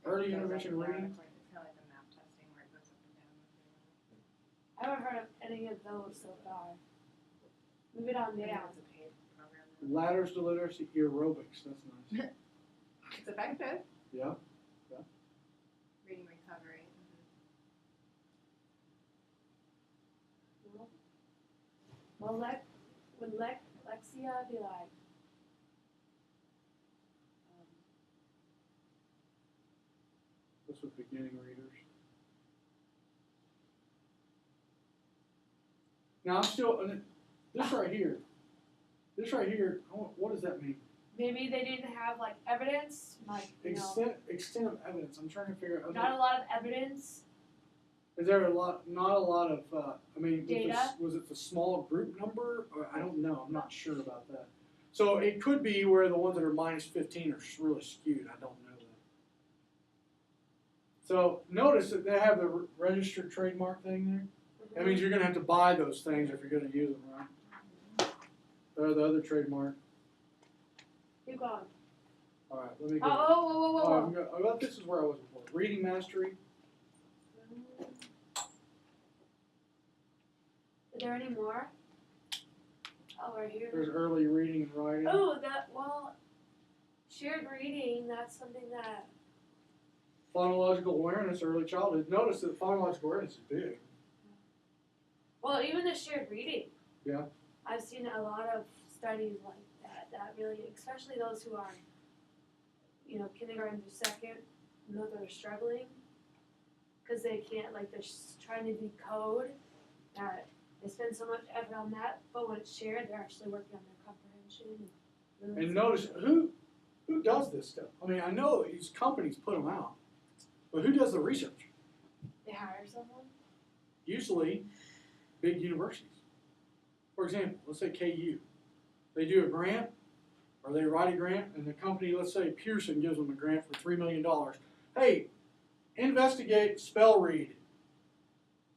Early intervention reading. It's kind of like the map testing where it goes up and down. I haven't heard of any of those so far. Move it on down. It's a paid program. Ladders to literacy aerobics. That's nice. It's effective. Yeah. Reading recovery. Well, would Lexia be like? This was beginning readers. Now I'm still this right here. This right here. What does that mean? Maybe they didn't have like evidence, like you know, Extent of evidence. I'm trying to figure out. not a lot of evidence. Is there not a lot of? I mean, with Data? was it the small group number? Or, I don't know. I'm not sure about that. So it could be where the ones that are minus 15 are really skewed. I don't know that. So notice that they have the registered trademark thing there. That means you're going to have to buy those things if you're going to use them, right? Or the other trademark. Keep going. All right, let me go. Oh, I thought this is where I was before. Reading mastery. Is there any more? Oh, right here. There's early reading and writing. Oh, shared reading. That's something that. Phonological awareness, early childhood. Notice that phonological awareness is big. Well, even the shared reading. Yeah. I've seen a lot of studies like that. That really, especially those who are, you know, kindergarten to second, you know, they're struggling because they can't, like, they're trying to decode that. They spend so much effort on that, but when it's shared, they're actually working on their comprehension. And notice who does this stuff. I mean, I know these companies put them out, but who does the research? They hire someone. Usually, big universities. For example, let's say KU. They do a grant, or they write a grant, and the company, let's say Pearson, gives them a grant for $3 million. Hey, investigate spell read.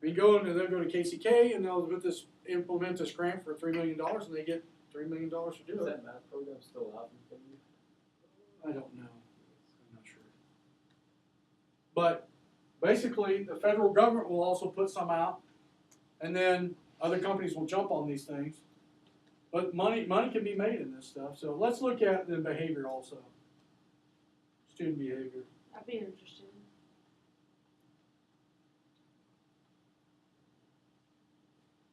And they'll go to KCK, and they'll implement this grant for $3 million, and they get $3 million to do Is it. that math program still out in KU? I don't know. I'm not sure. But basically, the federal government will also put some out, and then other companies will jump on these things. But money can be made in this stuff. So let's look at the behavior also. Student behavior. That'd be interesting.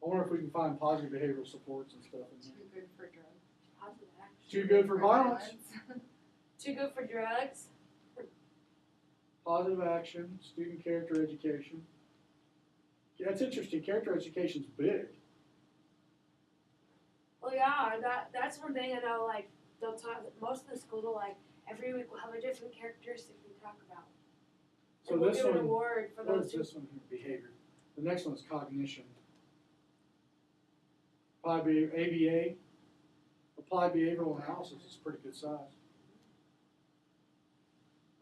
I wonder if we can find positive behavioral supports and stuff in Too here. good for drugs. Positive action. Too good for violence. Too good for drugs. Positive action, student character education. Yeah, it's interesting. Character education's big. Well, yeah, that's one thing I know. Like they'll talk. Most of the schools will like every week we'll have a different characteristic we talk about. So And we'll this give an one, award for what those is who. this one here? Behavior. The next one is cognition. Applied ABA. Applied behavioral analysis is pretty good size.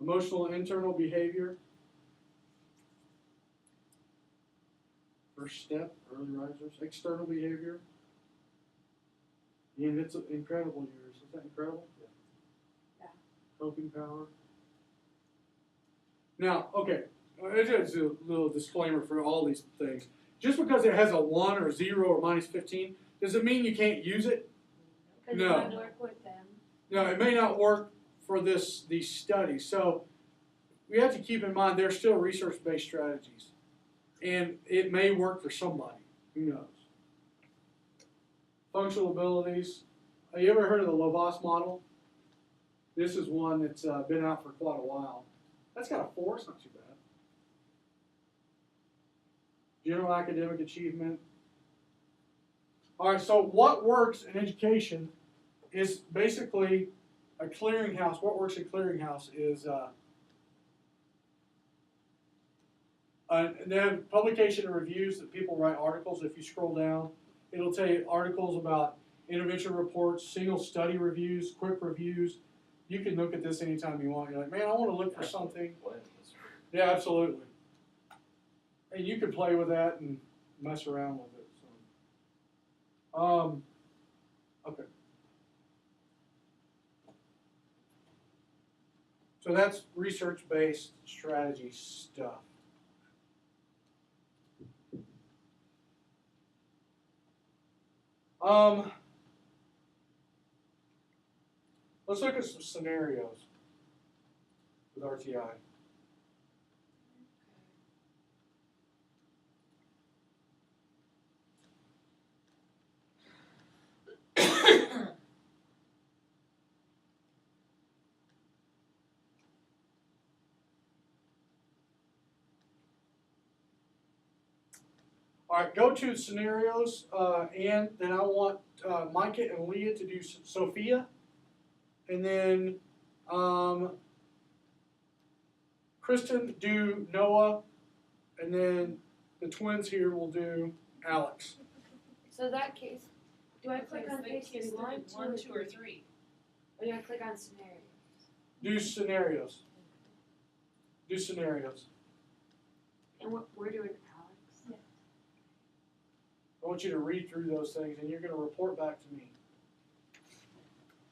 Emotional and internal behavior. First step, early risers. External behavior. Yeah, it's incredible years. Is that incredible? Yeah. Coping power. Now, okay, it's a little disclaimer for all these things. Just because it has a 1 or 0 or minus 15, does it mean you can't use it? Because No. I work with them. No, it may not work for these studies. So we have to keep in mind they're still research-based strategies. And it may work for somebody. Who knows? Functional abilities. Have you ever heard of the Lovas model? This is one that's been out for quite a while. That's got a 4, it's not too bad. General academic achievement. All right, so what works in education is basically a clearinghouse. What works in clearinghouse is they have publication and reviews that people write articles. If you scroll down, it'll tell you articles about intervention reports, single study reviews, quick reviews. You can look at this anytime you want. You're like, man, I want to look for something. Yeah, absolutely. And you can play with that and mess around with it. So, okay. So that's research-based strategy stuff. Let's look at some scenarios with RTI. All right, go to scenarios, and then I want Micah and Leah to do Sophia, and then Kristen do Noah, and then the twins here will do Alex. So that case, do I click on case Case study study 1, 2, or 3? Or do I click on scenario? Do scenarios. Do scenarios. And we're doing Alex. I want you to read through those things, and you're going to report back to me,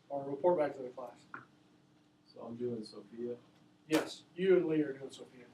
or report back to the class. So I'm doing Sophia. Yes, you and Leah are doing Sophia.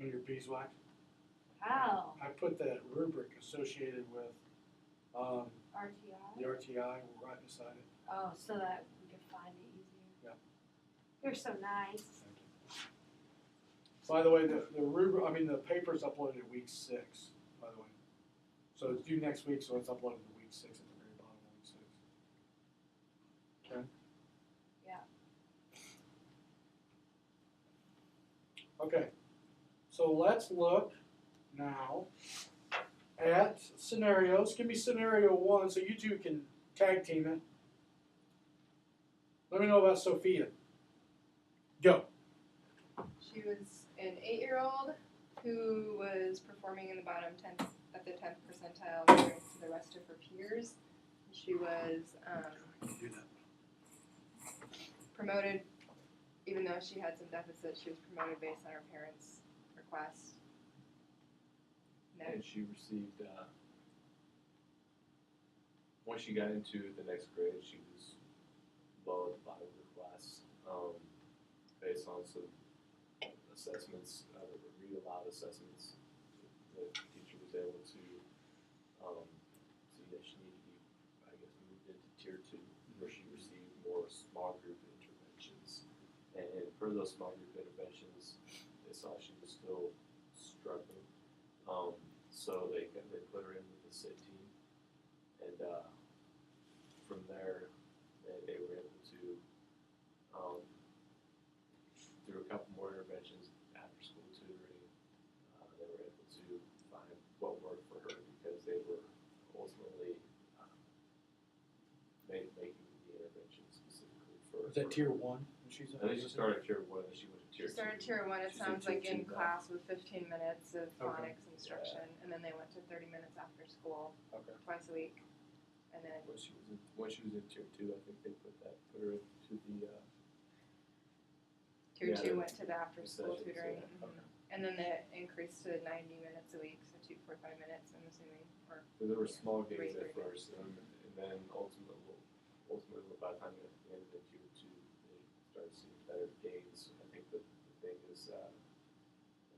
on your beeswax. Wow. I put that rubric associated with RTI. the RTI right beside it. Oh, so that we can find it easier. Yeah. You're so nice. By the way, the rubric, the paper's uploaded at week 6, by the way. So it's due next week, so it's uploaded to week 6 at the very bottom of week 6. Okay? Yeah. Okay. So let's look now at scenarios. Give me scenario 1 so you two can tag team it. Let me know about Sophia. Go. She was an 8-year-old who was performing in the bottom 10th at the 10th percentile compared to the rest of her peers. She was Do that. promoted, even though she had some deficits. She was promoted based on her parents' request. And she received, once she got into the next grade, she was low at the bottom of her class, based on some assessments, read aloud assessments. The teacher was able to, see that she needed to be, I guess, moved into tier 2, where she received more small group interventions. And for those small group interventions, they saw she was still struggling. So they put her in with the SIT team, and from there they were able to, through a couple more interventions, after school tutoring, they were able to find what worked for her because they were ultimately making the intervention specifically for. Is that tier 1? She's I think she started tier 1 and she went to tier 2. She started tier 1, it She's in sounds tier like in 2 now. class with 15 minutes of Okay. phonics instruction, and then they went to 30 minutes after school, Okay. twice a week. And then When she was in tier 2, I think they put her into the tier Yeah, 2 the went to the after school sessions, tutoring. yeah. Okay. And then they increased to 90 minutes a week, so 45 minutes, I'm assuming, or Because there were small gains Three, at three. first, and then ultimately, by the time you got to the end of the tier 2, they started seeing better gains. I think the thing is,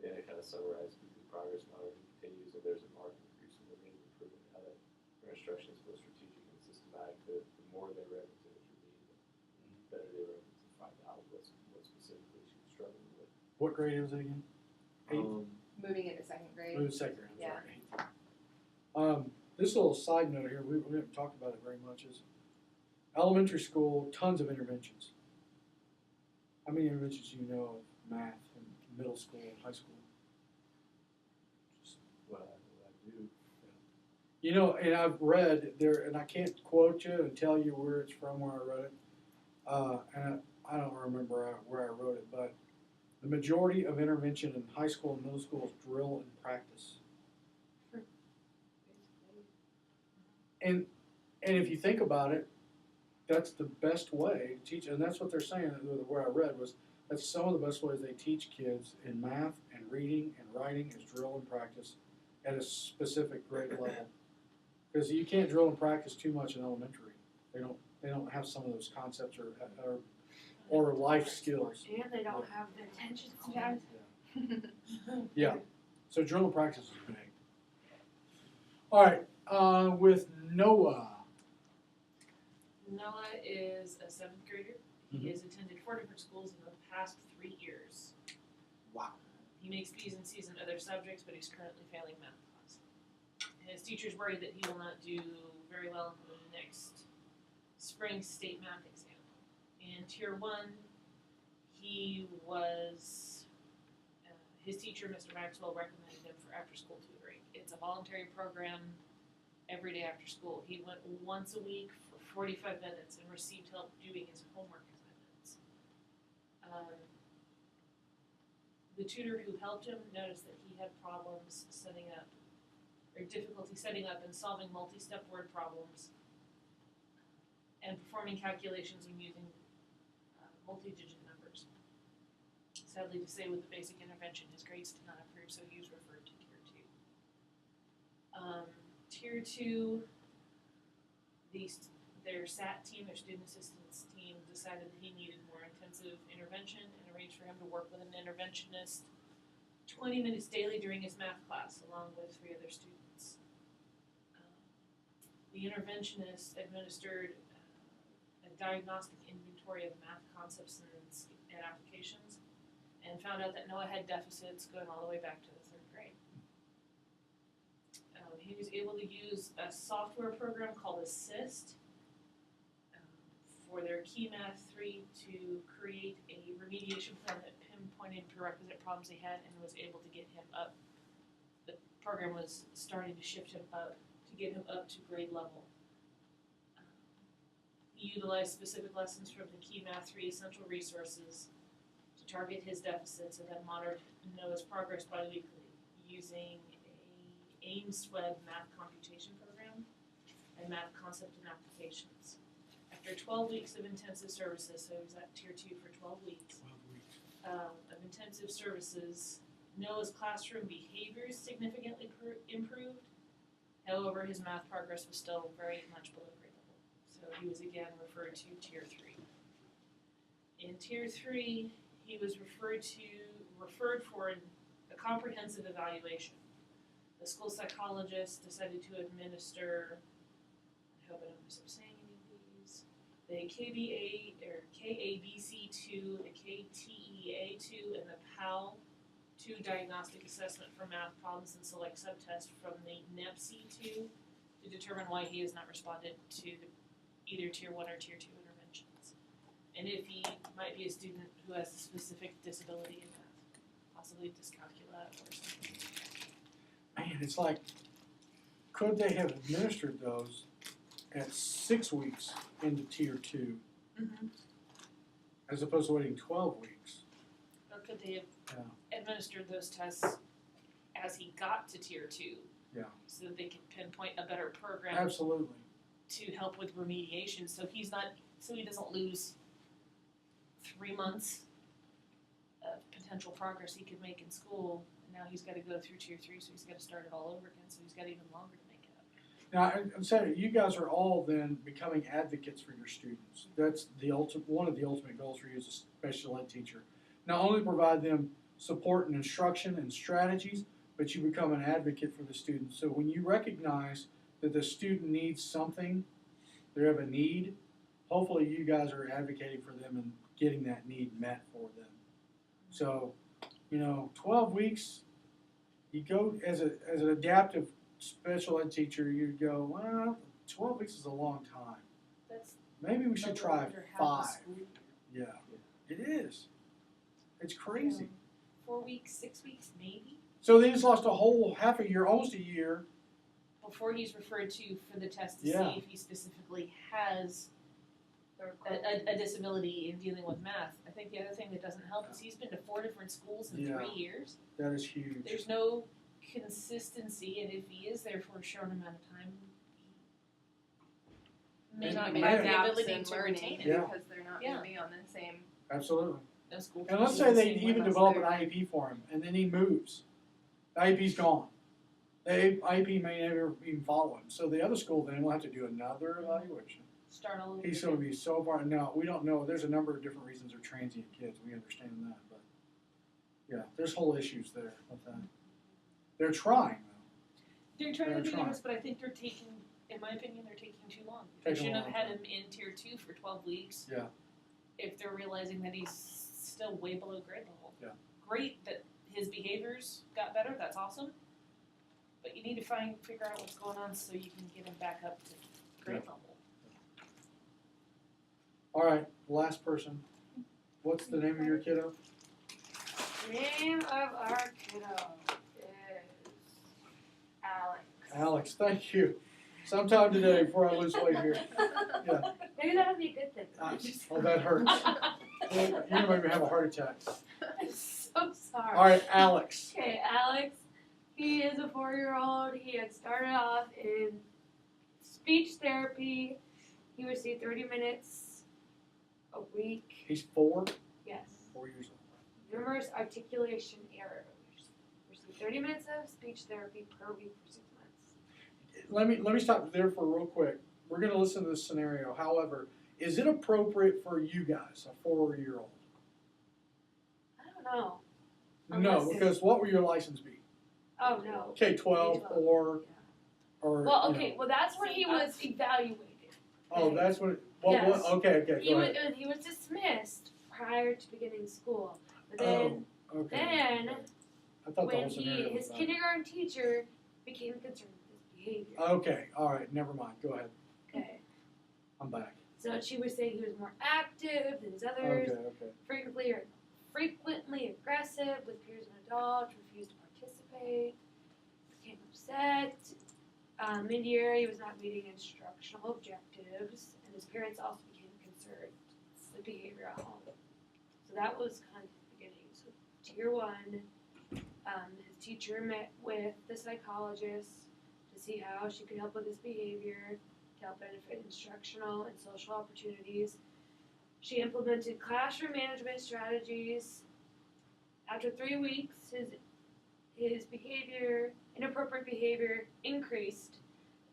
they kind of summarized weekly progress monitoring continues, and there's a marked increase in the rate of improvement. Now that their instruction is both strategic and systematic, the more they were able to intervene, the better they were able to find out what specifically she was struggling with. What grade was it again? 8? moving into second grade. It was second grade, I'm Yeah. sorry. This little side note here, we haven't talked about it very much, is elementary school, tons of interventions. How many interventions do you know of math in middle school and high school? Just, What I do. you know, and I've read there, and I can't quote you and tell you where it's from, where I read it. And I don't remember where I wrote it, but the majority of intervention in high school and middle school is drill and practice. And if you think about it, that's the best way to teach, and that's what they're saying. Where I read was that's some of the best ways they teach kids in math and reading and writing is drill and practice at a specific grade level. Because you can't drill and practice too much in elementary. They don't have some of those concepts or life skills. And they don't have the attention span. Yeah. So drill and practice is big. All right. With Noah. Noah is a 7th grader. He Mhm. has attended 4 different schools in the past 3 years. Wow. He makes B's and C's in other subjects, but he's currently failing math class. His teacher's worried that he will not do very well in the next spring state math exam. In tier 1, he was, his teacher, Mr. Maxwell, recommended him for after school tutoring. It's a voluntary program every day after school. He went once a week for 45 minutes and received help doing his homework assignments. The tutor who helped him noticed that he had problems setting up, or difficulty setting up and solving multi-step word problems and performing calculations when using multi-digit numbers. Sadly to say, with the basic intervention, his grades did not improve, so he was referred to tier 2. Tier 2, their SAT team, their student assistance team, decided that he needed more intensive intervention and arranged for him to work with an interventionist 20 minutes daily during his math class, along with 3 other students. The interventionist administered a diagnostic inventory of math concepts and applications, and found out that Noah had deficits going all the way back to the 3rd grade. He was able to use a software program called Assist for their Key Math 3 to create a remediation plan that pinpointed prerequisite problems he had and was able to get him up. The program was starting to shift him up to get him up to grade level. He utilized specific lessons from the Key Math 3 essential resources to target his deficits and then monitored Noah's progress biweekly using a Aimsweb math computation program and math concept and applications. After 12 weeks of intensive services, so he was at Tier 2 for 12 weeks, 12 weeks. of intensive services, Noah's classroom behaviors significantly improved. However, his math progress was still very much below grade level. So he was again referred to Tier 3. In Tier 3, he was referred for a comprehensive evaluation. The school psychologist decided to administer, I hope I don't mess up saying any of these, the KABC2, the KTEA2, and the PAL2 diagnostic assessment for math problems and select subtests from the NEPC2 to determine why he has not responded to either Tier 1 or Tier 2 interventions. And if he might be a student who has a specific disability in math, possibly dyscalculia or something. Man, it's like, could they have administered those at 6 weeks into Tier 2 as opposed to waiting 12 weeks? Or could they have administered those tests as he got to Tier 2? Yeah. So that they could pinpoint a better program Absolutely. to help with remediation, so he doesn't lose 3 months of potential progress he could make in school. And now he's got to go through Tier 3, so he's got to start it all over again. So he's got even longer to make it up. Now, I'm saying you guys are all then becoming advocates for your students. That's the one of the ultimate goals for you as a special ed teacher. Not only provide them support and instruction and strategies, but you become an advocate for the students. So when you recognize that the student needs something, they have a need, hopefully you guys are advocating for them and getting that need met for them. So, 12 weeks, you go as an adaptive special ed teacher, you go, well, 12 weeks is a long time. That's Maybe we should a little try under half the 5. school year. Yeah, it is. It's crazy. 4 weeks, 6 weeks, maybe, So they just lost a whole half a year, almost a year. before he's referred to for the test to Yeah. see if he specifically has a disability in dealing with math. I think the other thing that doesn't help is he's been to 4 different schools in Yeah. 3 years. That is huge. There's no consistency, and if he is there for a short amount of time, he may And not may have the gaps ability in to learning retain it. Yeah. because they're not going to be on the same. Absolutely. No school And let's teaches say the they same even way. develop an IEP for him, and then he moves. The IEP's gone. The IEP may never even follow him. So the other school then will have to do another evaluation. Start all over He's again. going to be so far. Now, we don't know. There's a number of different reasons they're transient kids. We understand that. But, yeah, there's whole issues there with that. They're trying, though. They're trying They're to do trying. this, but I think they're taking, in my opinion, they're taking too long. They Taking a shouldn't have long had him in Tier 2 for 12 weeks. Yeah. If they're realizing that he's still way below grade level. Yeah. Great that his behaviors got better, that's awesome. But you need to figure out what's going on so you can get him back up to grade level. All right, last person. What's the name of your kiddo? Name of our kiddo is Alex. Alex, thank you. Sometime today before I lose weight here. Yeah. Maybe that'll be a good thing. Oh, that hurts. You're going to make me have a heart attack. I'm so sorry. All right, Alex. Okay, Alex, he is a 4-year-old. He had started off in speech therapy. He received 30 minutes a week. He's 4? Yes. 4 years old. Numerous articulation errors. Received 30 minutes of speech therapy per week for 6 months. Let me stop there for real quick. We're going to listen to this scenario. However, is it appropriate for you guys, a 4-year-old? I don't know. No, Unless- because what would your license be? Oh, no. K-12 K-12, or, yeah. or, Well, you okay, know. well, that's when he was evaluated. Oh, that's what, well, Yes. okay, He go was, ahead. he was dismissed prior to beginning school. But then, Oh, okay. then I thought the when whole scenario was his that. kindergarten teacher became concerned with his behavior. Okay, all right, never mind, go ahead, Okay. I'm back. So she was saying he was more active than his others, Okay. frequently aggressive with peers and adults, refused to participate, became upset. Mid-year, he was not meeting instructional objectives, and his parents also became concerned with the behavior at home. So that was kind of the beginning. So tier 1, his teacher met with the psychologist to see how she could help with his behavior, to help benefit instructional and social opportunities. She implemented classroom management strategies. After 3 weeks, his behavior, inappropriate behavior, increased,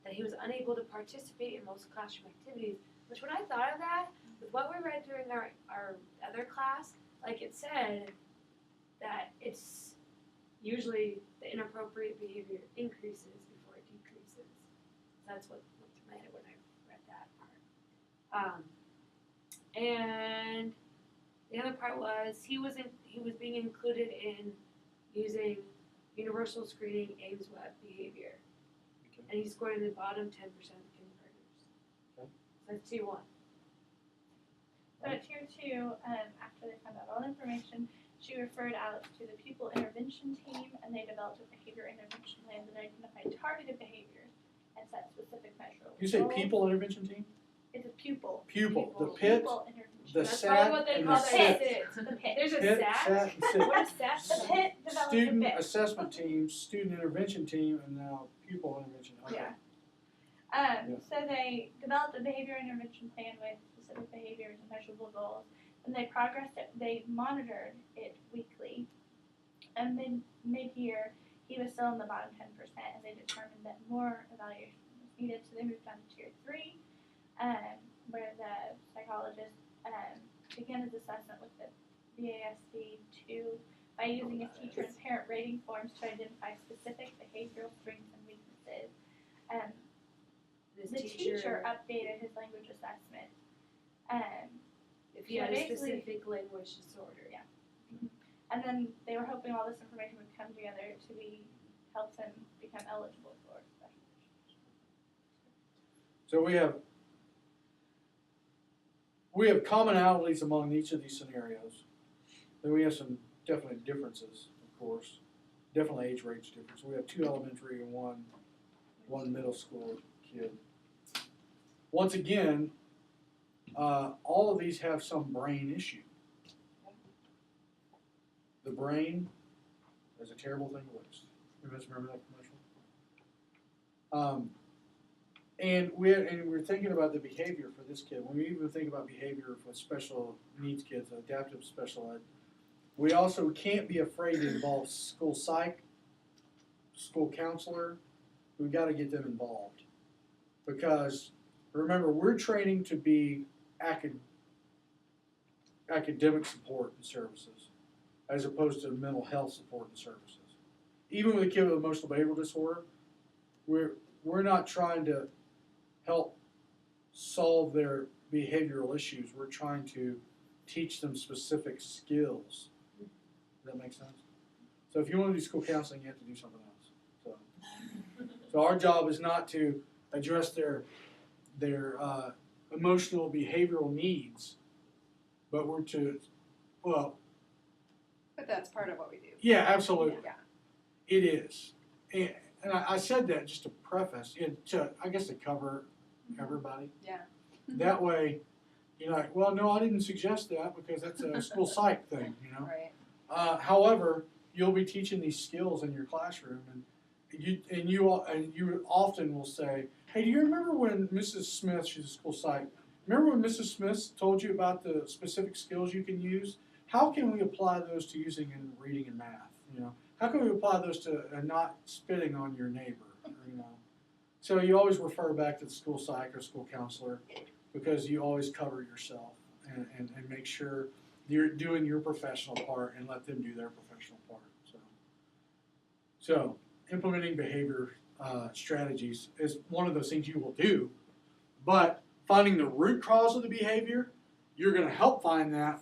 that he was unable to participate in most classroom activities. Which when I thought of that, with what we read during our other class, like it said that it's usually the inappropriate behavior increases before it decreases. That's what went through my head when I read that part. And the other part was he was being included in using universal screening Ames Web behavior, Okay. and he scored in the bottom 10% of kindergartners. Okay. So that's T1. So at tier 2, after they found out all the information, she referred Alex to the pupil intervention team, and they developed a behavior intervention plan that identified targeted behaviors and set specific measurable You say goals. people intervention team? It's a pupil. Pupil, the Pupil. pit, Pupil intervention. the That's SAT, probably what they and call the their SIT. SIT. The pit. There's a Pit, SAT? SAT, and SIT. What is SAT? The pit developed Student a bit. assessment team, student intervention team, and now pupil intervention, okay. Yeah. Yeah. So they developed a behavior intervention plan with specific behaviors and measurable goals, and they progressed it. They monitored it weekly. And mid-year, he was still in the bottom 10%, and they determined that more evaluation was needed. So they moved on to tier 3, where the psychologist began his assessment with the BASD-2 by using his teacher and parent rating forms to identify specific behavioral strengths and weaknesses. This The teacher updated his language assessment. if he had so a basically- specific language disorder. Yeah. And then they were hoping all this information would come together to help him become eligible for special education. So we have commonalities among each of these scenarios. Then we have some definite differences, of course. Definitely age range difference. We have 2 elementary and one middle school kid. Once again, all of these have some brain issue. The brain is a terrible thing to waste. You guys remember that commercial? And we're thinking about the behavior for this kid. When we even think about behavior for special needs kids, adaptive special ed, we also can't be afraid to involve school psych, school counselor. We've got to get them involved. Because remember, we're training to be academic support and services as opposed to mental health support and services. Even with a kid with emotional behavioral disorder, we're not trying to help solve their behavioral issues. We're trying to teach them specific skills. Does that make sense? So if you want to do school counseling, you have to do something else. So our job is not to address their emotional behavioral needs, but we're to, well, But that's part of what we do. yeah, absolutely. Yeah. It is. And I said that just to preface, I guess to cover everybody. Yeah. That way, you're like, well, no, I didn't suggest that because that's a school psych thing, you know. Right. However, you'll be teaching these skills in your classroom, and you often will say, hey, do you remember when Mrs. Smith, she's a school psych, remember when Mrs. Smith told you about the specific skills you can use? How can we apply those to using in reading and math? You know, how can we apply those to not spitting on your neighbor? You know, so you always refer back to the school psych or school counselor because you always cover yourself and make sure you're doing your professional part and let them do their professional part. So, implementing behavior strategies is one of those things you will do, but finding the root cause of the behavior, you're going to help find that.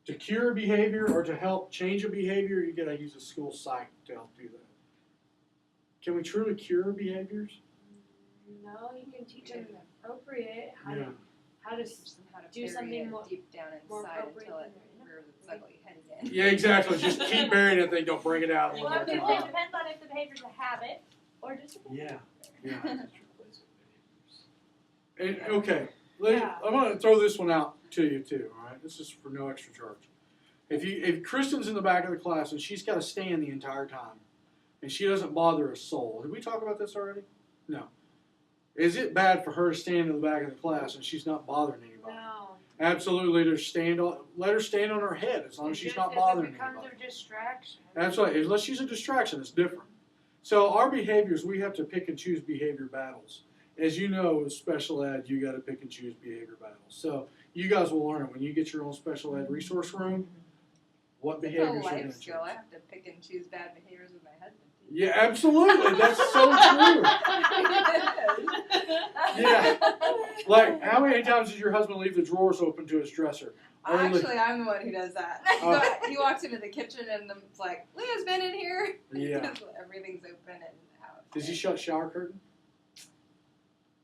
To cure a behavior or to help change a behavior, you got to use a school psych to help do that. Can we truly cure behaviors? No, you can teach them appropriate how Yeah. to how to Somehow to do bury something it more- deep down more inside appropriate until than it their rears its ugly head again. Yeah, exactly. Just keep burying it. They don't bring it out. Well, it depends on if the behavior is a habit or just a behavior. Yeah. Yeah. Just replace it with behaviors. And, okay, Yeah. I'm going to throw this one out to you too. All right, this is for no extra charge. If Kristen's in the back of the class and she's got to stand the entire time, and she doesn't bother a soul, did we talk about this already? No. Is it bad for her to stand in the back of the class and she's not bothering anybody? no. Absolutely, let her stand on her head as long as she's not bothering It becomes anybody. a distraction. That's right. Unless she's a distraction, it's different. So our behaviors, we have to pick and choose behavior battles. As you know, with special ed, you got to pick and choose behavior battles. So you guys will learn it when you get your own special ed resource room. What It's a behaviors you're going life to skill. I choose? have to pick and choose bad behaviors with my husband. Yeah, absolutely. That's so true. Yeah. Like, how many times does your husband leave the drawers open to his dresser? Actually, I'm the one who does that. Oh. He walks into the kitchen and it's like, Leah's been in here. Yeah. Everything's open and out. Does he shut shower curtain?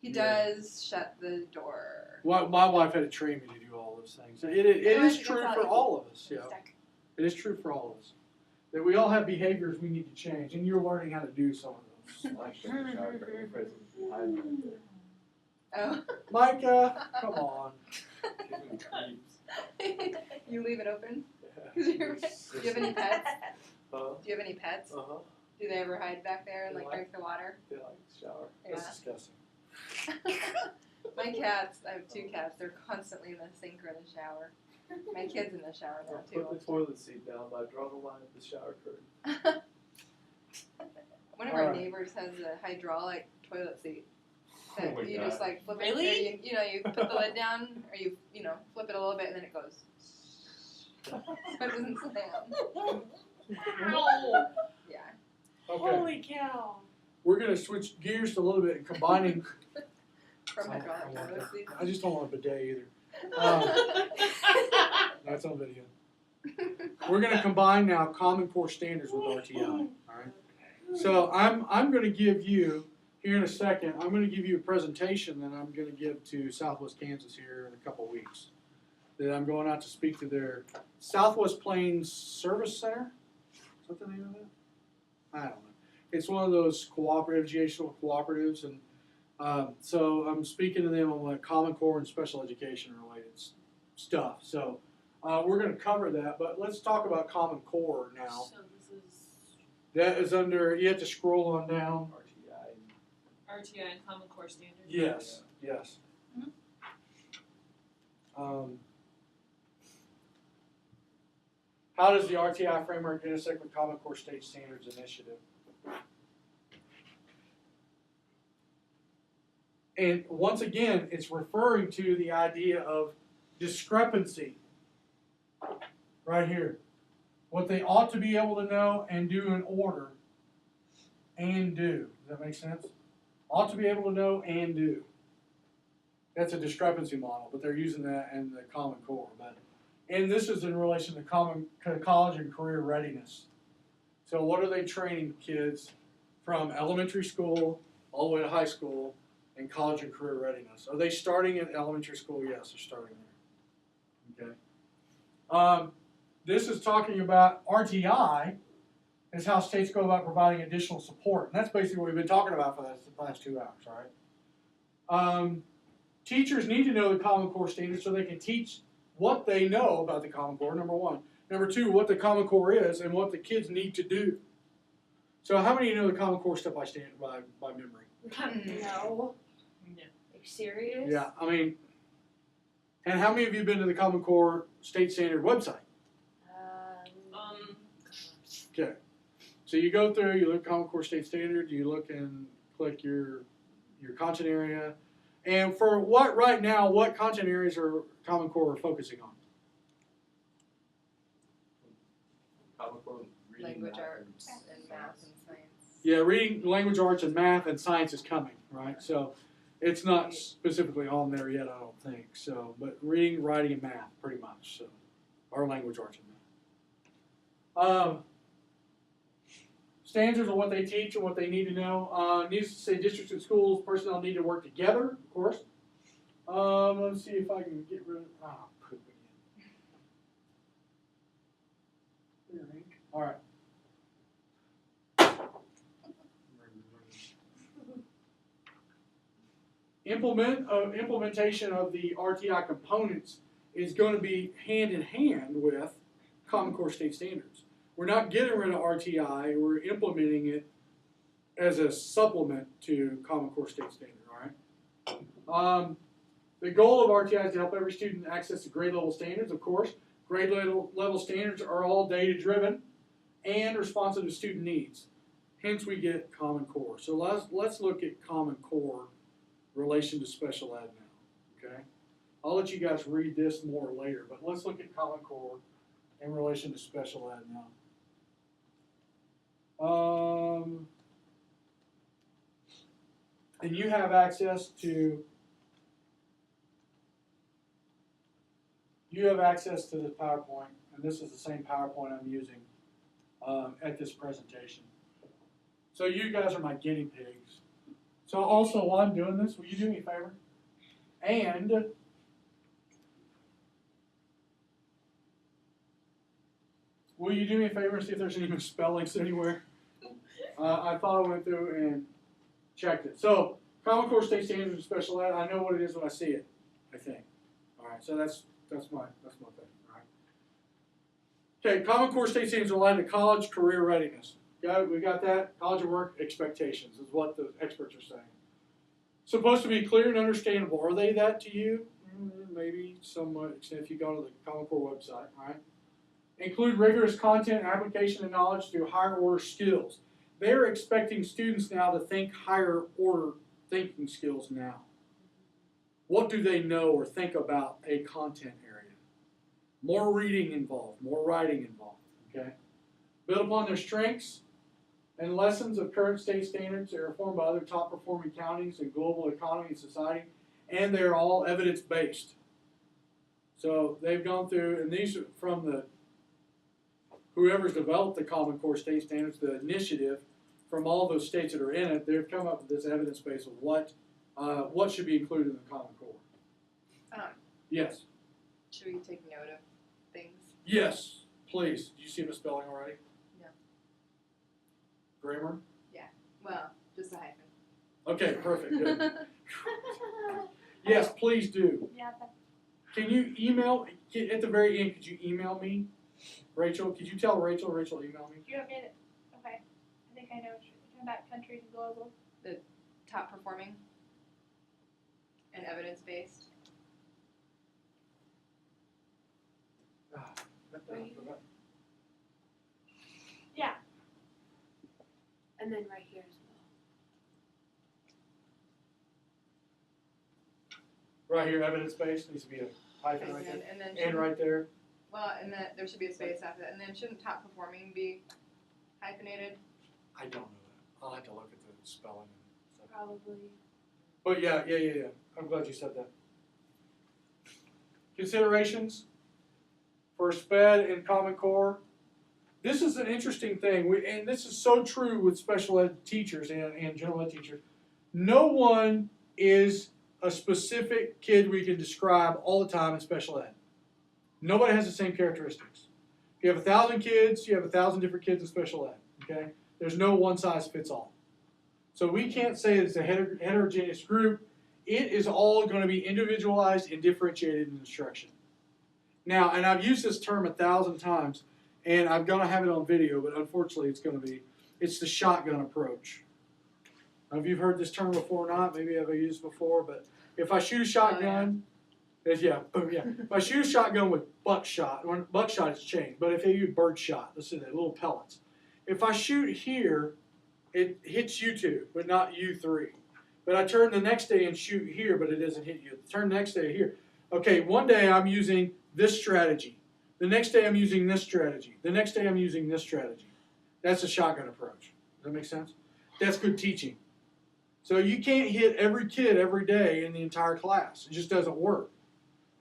He Yeah. does shut the door. Well, my wife had to train me to do all those things. It Yeah, is that's true how for you- all of us. Yeah. Stuck. It is true for all of us. That we all have behaviors we need to change, and you're learning how to do some of those. Well, actually, the shower curtain replaces the hide right there. Oh. Micah, come on. Giving creeps. You leave it open? Do you have any pets? Huh? Do you have any pets? Uh-huh. Do they ever hide back there and They like like- drink the water? They like to shower. That's Yeah. disgusting. My cats, I have 2 cats, they're constantly in the sink or in the shower. My kid's in the shower now Or put too. the toilet seat down by drawing a line at the shower curtain. One of our Alright. neighbors has a hydraulic toilet seat. Oh That my you God. just like flip Really? it, or you put the lid down, or you flip it a little bit and then it goes. So it doesn't slam. Ow. Yeah. Okay, Holy cow. we're going to switch gears a little bit and combining. From I hydraulic want toilet that. seats. I just don't want a bidet either. That's on video. We're going to combine now Common Core standards with RTI. All right. So I'm going to give you here in a second. I'm going to give you a presentation that I'm going to give to Southwest Kansas here in a couple weeks. That I'm going out to speak to their Southwest Plains Service Center. Is that the name of it? I don't know. It's one of those educational cooperatives, and so I'm speaking to them on like Common Core and special education related stuff. So we're going to cover that, but let's talk about Common Core now. So this is That is under. You have to scroll on down. RTI. RTI and Common Core standards. Yes. Yes. How does the RTI framework intersect with Common Core State Standards Initiative? And once again, it's referring to the idea of discrepancy. Right here. What they ought to be able to know and do in order and do. Does that make sense? Ought to be able to know and do. That's a discrepancy model, but they're using that in the Common Core. And this is in relation to college and career readiness. So what are they training kids from elementary school all the way to high school and college and career readiness? Are they starting at elementary school? Yes, they're starting there. Okay. This is talking about RTI is how states go about providing additional support. And that's basically what we've been talking about for the last 2 hours, right? Teachers need to know the Common Core standards so they can teach what they know about the Common Core, number one. Number two, what the Common Core is and what the kids need to do. So how many of you know the Common Core stuff by memory? No. Yeah. Like serious? Yeah, I mean, and how many of you have been to the Common Core State Standard website? Okay. So you go through, you look Common Core State Standard, you look and click your content area. And for what right now, what content areas are Common Core focusing on? Common Core reading, Language math, arts and math and science. Yeah, reading, language arts, and math and science is coming, right? So it's not specifically on there yet, I don't think. So, but reading, writing, and math, pretty much. So, our language arts and math. Standards of what they teach and what they need to know. Needs to say districts and schools personnel need to work together, of course. Let's see if I can get rid of. Poop again. All right. Implementation of the RTI components is going to be hand in hand with Common Core State Standards. We're not getting rid of RTI, we're implementing it as a supplement to Common Core State Standard, all right? The goal of RTI is to help every student access to grade level standards, of course. Grade level standards are all data driven and responsive to student needs. Hence we get Common Core. So let's look at Common Core relation to special ed now, okay? I'll let you guys read this more later, but let's look at Common Core in relation to special ed now. And you have access to this PowerPoint, and this is the same PowerPoint I'm using at this presentation. So you guys are my guinea pigs. So also, while I'm doing this, will you do me a favor? And will you do me a favor and see if there's any misspellings anywhere? I thought I went through and checked it. So, Common Core State Standards and Special Ed, I know what it is when I see it, I think. All right, so that's my thing, all right? Okay, Common Core State Standards related to college career readiness. We got that? College and work expectations is what the experts are saying. Supposed to be clear and understandable. Are they that to you? Maybe somewhat, except if you go to the Common Core website, all right? Include rigorous content, application, and knowledge through higher order skills. They're expecting students now to think higher order thinking skills now. What do they know or think about a content area? More reading involved, more writing involved, okay? Build upon their strengths and lessons of current state standards. They are formed by other top performing counties and global economy and society, and they're all evidence based. So they've gone through, and these are from the whoever's developed the Common Core State Standards, the initiative from all those states that are in it. They've come up with this evidence base of what should be included in the Common Core. Yes. Should we take note of things? Yes, please. Did you see the spelling already? No. Grammar? Well, just a hyphen. Okay, perfect. Good. Yes, please do. Yeah, Can you email, at the very end, could you email me? Rachel, could you tell Rachel email me? you don't get it. Okay. I think I know what you're talking about, countries and global. Top performing and evidence based. Yeah. And then right here as well. Right here, evidence based, needs to be a hyphen right there. And then And right there. well, and then there should be a space after that. And then shouldn't top performing be hyphenated? I don't know that. I'll have to look at the spelling and stuff. Probably. But yeah. I'm glad you said that. Considerations for SPED and Common Core. This is an interesting thing, and this is so true with special ed teachers and general ed teachers. No one is a specific kid we can describe all the time in special ed. Nobody has the same characteristics. If you have 1,000 kids, you have 1,000 different kids in special ed, okay? There's no one size fits all. So we can't say it's a heterogeneous group. It is all going to be individualized and differentiated in instruction. Now, and I've used this term 1,000 times, and I'm going to have it on video, but unfortunately it's the shotgun approach. I don't know if you've heard this term before or not, maybe I've used it before, but if I shoot a shotgun, if I shoot a shotgun with buckshot, when buckshot is changed, but if I use bird shot, let's say that, little pellets. If I shoot here, it hits you two, but not you three. But I turn the next day and shoot here, but it doesn't hit you. Turn the next day here. Okay, one day I'm using this strategy. The next day I'm using this strategy. The next day I'm using this strategy. That's a shotgun approach. Does that make sense? That's good teaching. So you can't hit every kid every day in the entire class. It just doesn't work.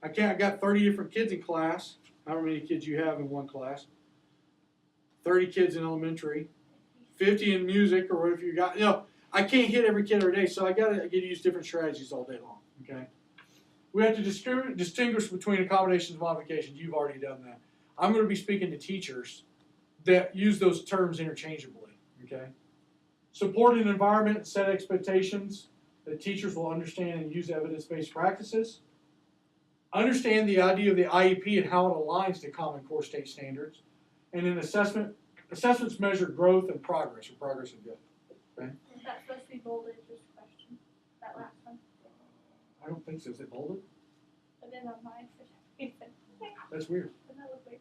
I got 30 different kids in class. However many kids you have in one class. 30 kids in elementary, 50 in music, or whatever you got. I can't hit every kid every day, so I gotta get to use different strategies all day long. Okay. We have to distinguish between accommodations and modifications. You've already done that. I'm going to be speaking to teachers that use those terms interchangeably. Okay. Support an environment and set expectations that teachers will understand and use evidence-based practices. Understand the idea of the IEP and how it aligns to Common Core state standards. And in assessments measure growth and progress, or progress and growth. Okay? Is that supposed to be bolded, just a question? That last one? I don't think so. Is it bolded? But then on mine for some reason. That's weird. Doesn't that look weird?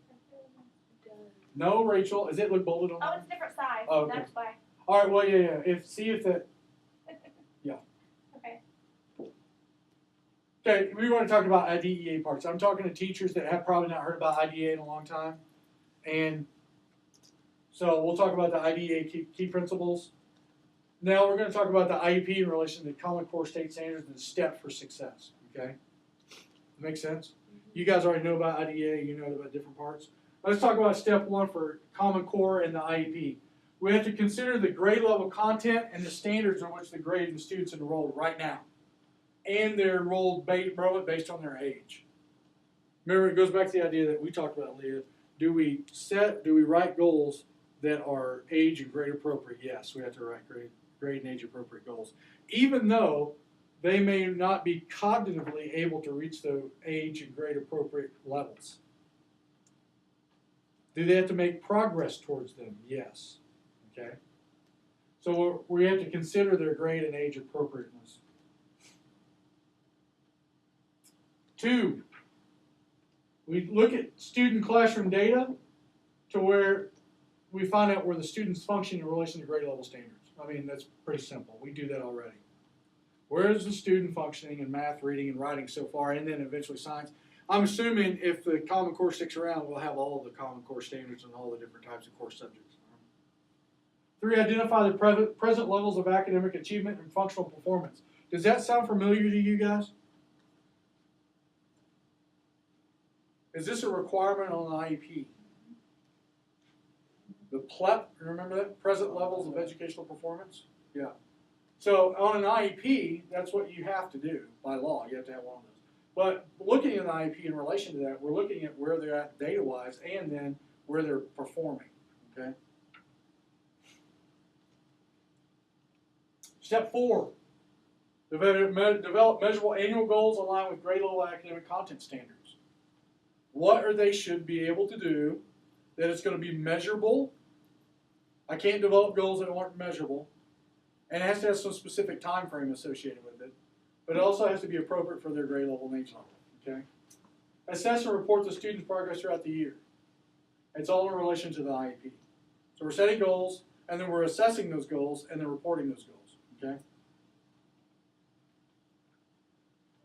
No, Rachel. Does it look bolded on Oh, that? it's a different size. Oh, okay. That's why. All right. Well, yeah. See if that. Yeah. Okay. Okay. We want to talk about IDEA parts. I'm talking to teachers that have probably not heard about IDEA in a long time, and so we'll talk about the IDEA key principles. Now we're going to talk about the IEP in relation to Common Core state standards and the steps for success. Okay. Makes sense? You guys already know about IDEA. You know about different parts. Let's talk about step 1 for Common Core and the IEP. We have to consider the grade level content and the standards on which the grade and students enrolled right now. And they're enrolled based on their age. Remember, it goes back to the idea that we talked about, Leah. Do we write goals that are age and grade appropriate? Yes, we have to write grade and age appropriate goals. Even though they may not be cognitively able to reach the age and grade appropriate levels. Do they have to make progress towards them? Yes. Okay. So we have to consider their grade and age appropriateness. 2, we look at student classroom data to where we find out where the students function in relation to grade level standards. I mean, that's pretty simple. We do that already. Where is the student functioning in math, reading, and writing so far, and then eventually science? I'm assuming if the Common Core sticks around, we'll have all of the Common Core standards and all the different types of core subjects. 3, identify the present levels of academic achievement and functional performance. Does that sound familiar to you guys? Is this a requirement on the IEP? The PLEP, remember that? Present levels of educational performance? Yeah. So on an IEP, that's what you have to do by law. You have to have one of those. But looking at an IEP in relation to that, we're looking at where they're at data-wise and then where they're performing. Okay. Step 4, develop measurable annual goals aligned with grade level academic content standards. What are they should be able to do that it's going to be measurable? I can't develop goals that aren't measurable. And it has to have some specific time frame associated with it. But it also has to be appropriate for their grade level and age level. Okay? Assess and report the student's progress throughout the year. It's all in relation to the IEP. So we're setting goals, and then we're assessing those goals, and then reporting those goals. Okay?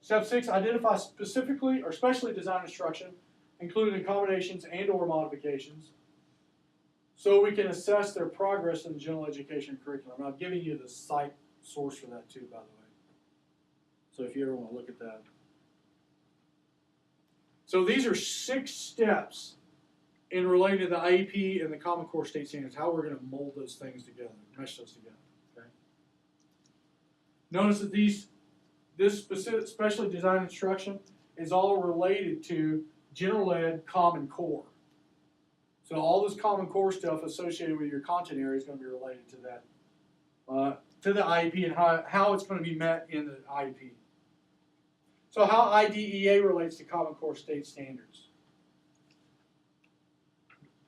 Step 6, identify specifically or specially designed instruction, including accommodations and or modifications, so we can assess their progress in the general education curriculum. I'm giving you the site source for that too, by the way. So if you ever want to look at that. So these are 6 steps in relating to the IEP and the Common Core state standards, how we're going to mold those things together, mesh those together. Okay? Notice that this specific specially designed instruction is all related to general ed Common Core. So all this Common Core stuff associated with your content area is going to be related to that, to the IEP and how it's going to be met in the IEP. So how IDEA relates to Common Core state standards.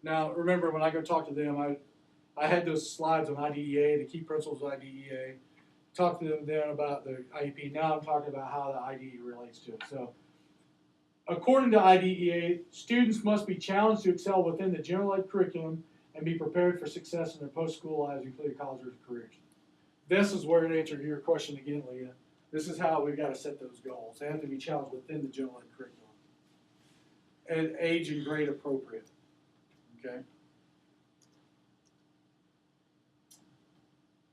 Now remember, when I go talk to them, I had those slides on IDEA, the key principles of IDEA, talked to them then about the IEP. Now I'm talking about how the IDEA relates to it. So according to IDEA, students must be challenged to excel within the general ed curriculum and be prepared for success in their post-school lives, including college or careers. This is where to answer your question again, Leah. This is how we've got to set those goals. They have to be challenged within the general ed curriculum. And age and grade appropriate. Okay?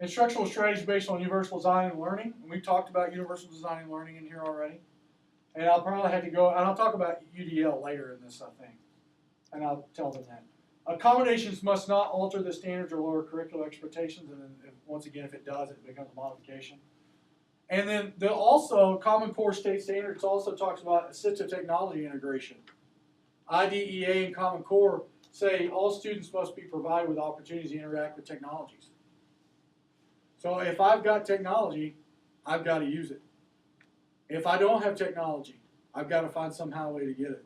Instructional strategies based on universal design and learning. And we talked about universal design and learning in here already. And I'll probably have to go, and I'll talk about UDL later in this, I think. And I'll tell them that. Accommodations must not alter the standards or lower curricular expectations. And then once again, if it does, it becomes a modification. And then also, Common Core State Standards also talks about assistive technology integration. IDEA and Common Core say all students must be provided with opportunities to interact with technologies. So if I've got technology, I've got to use it. If I don't have technology, I've got to find somehow a way to get it.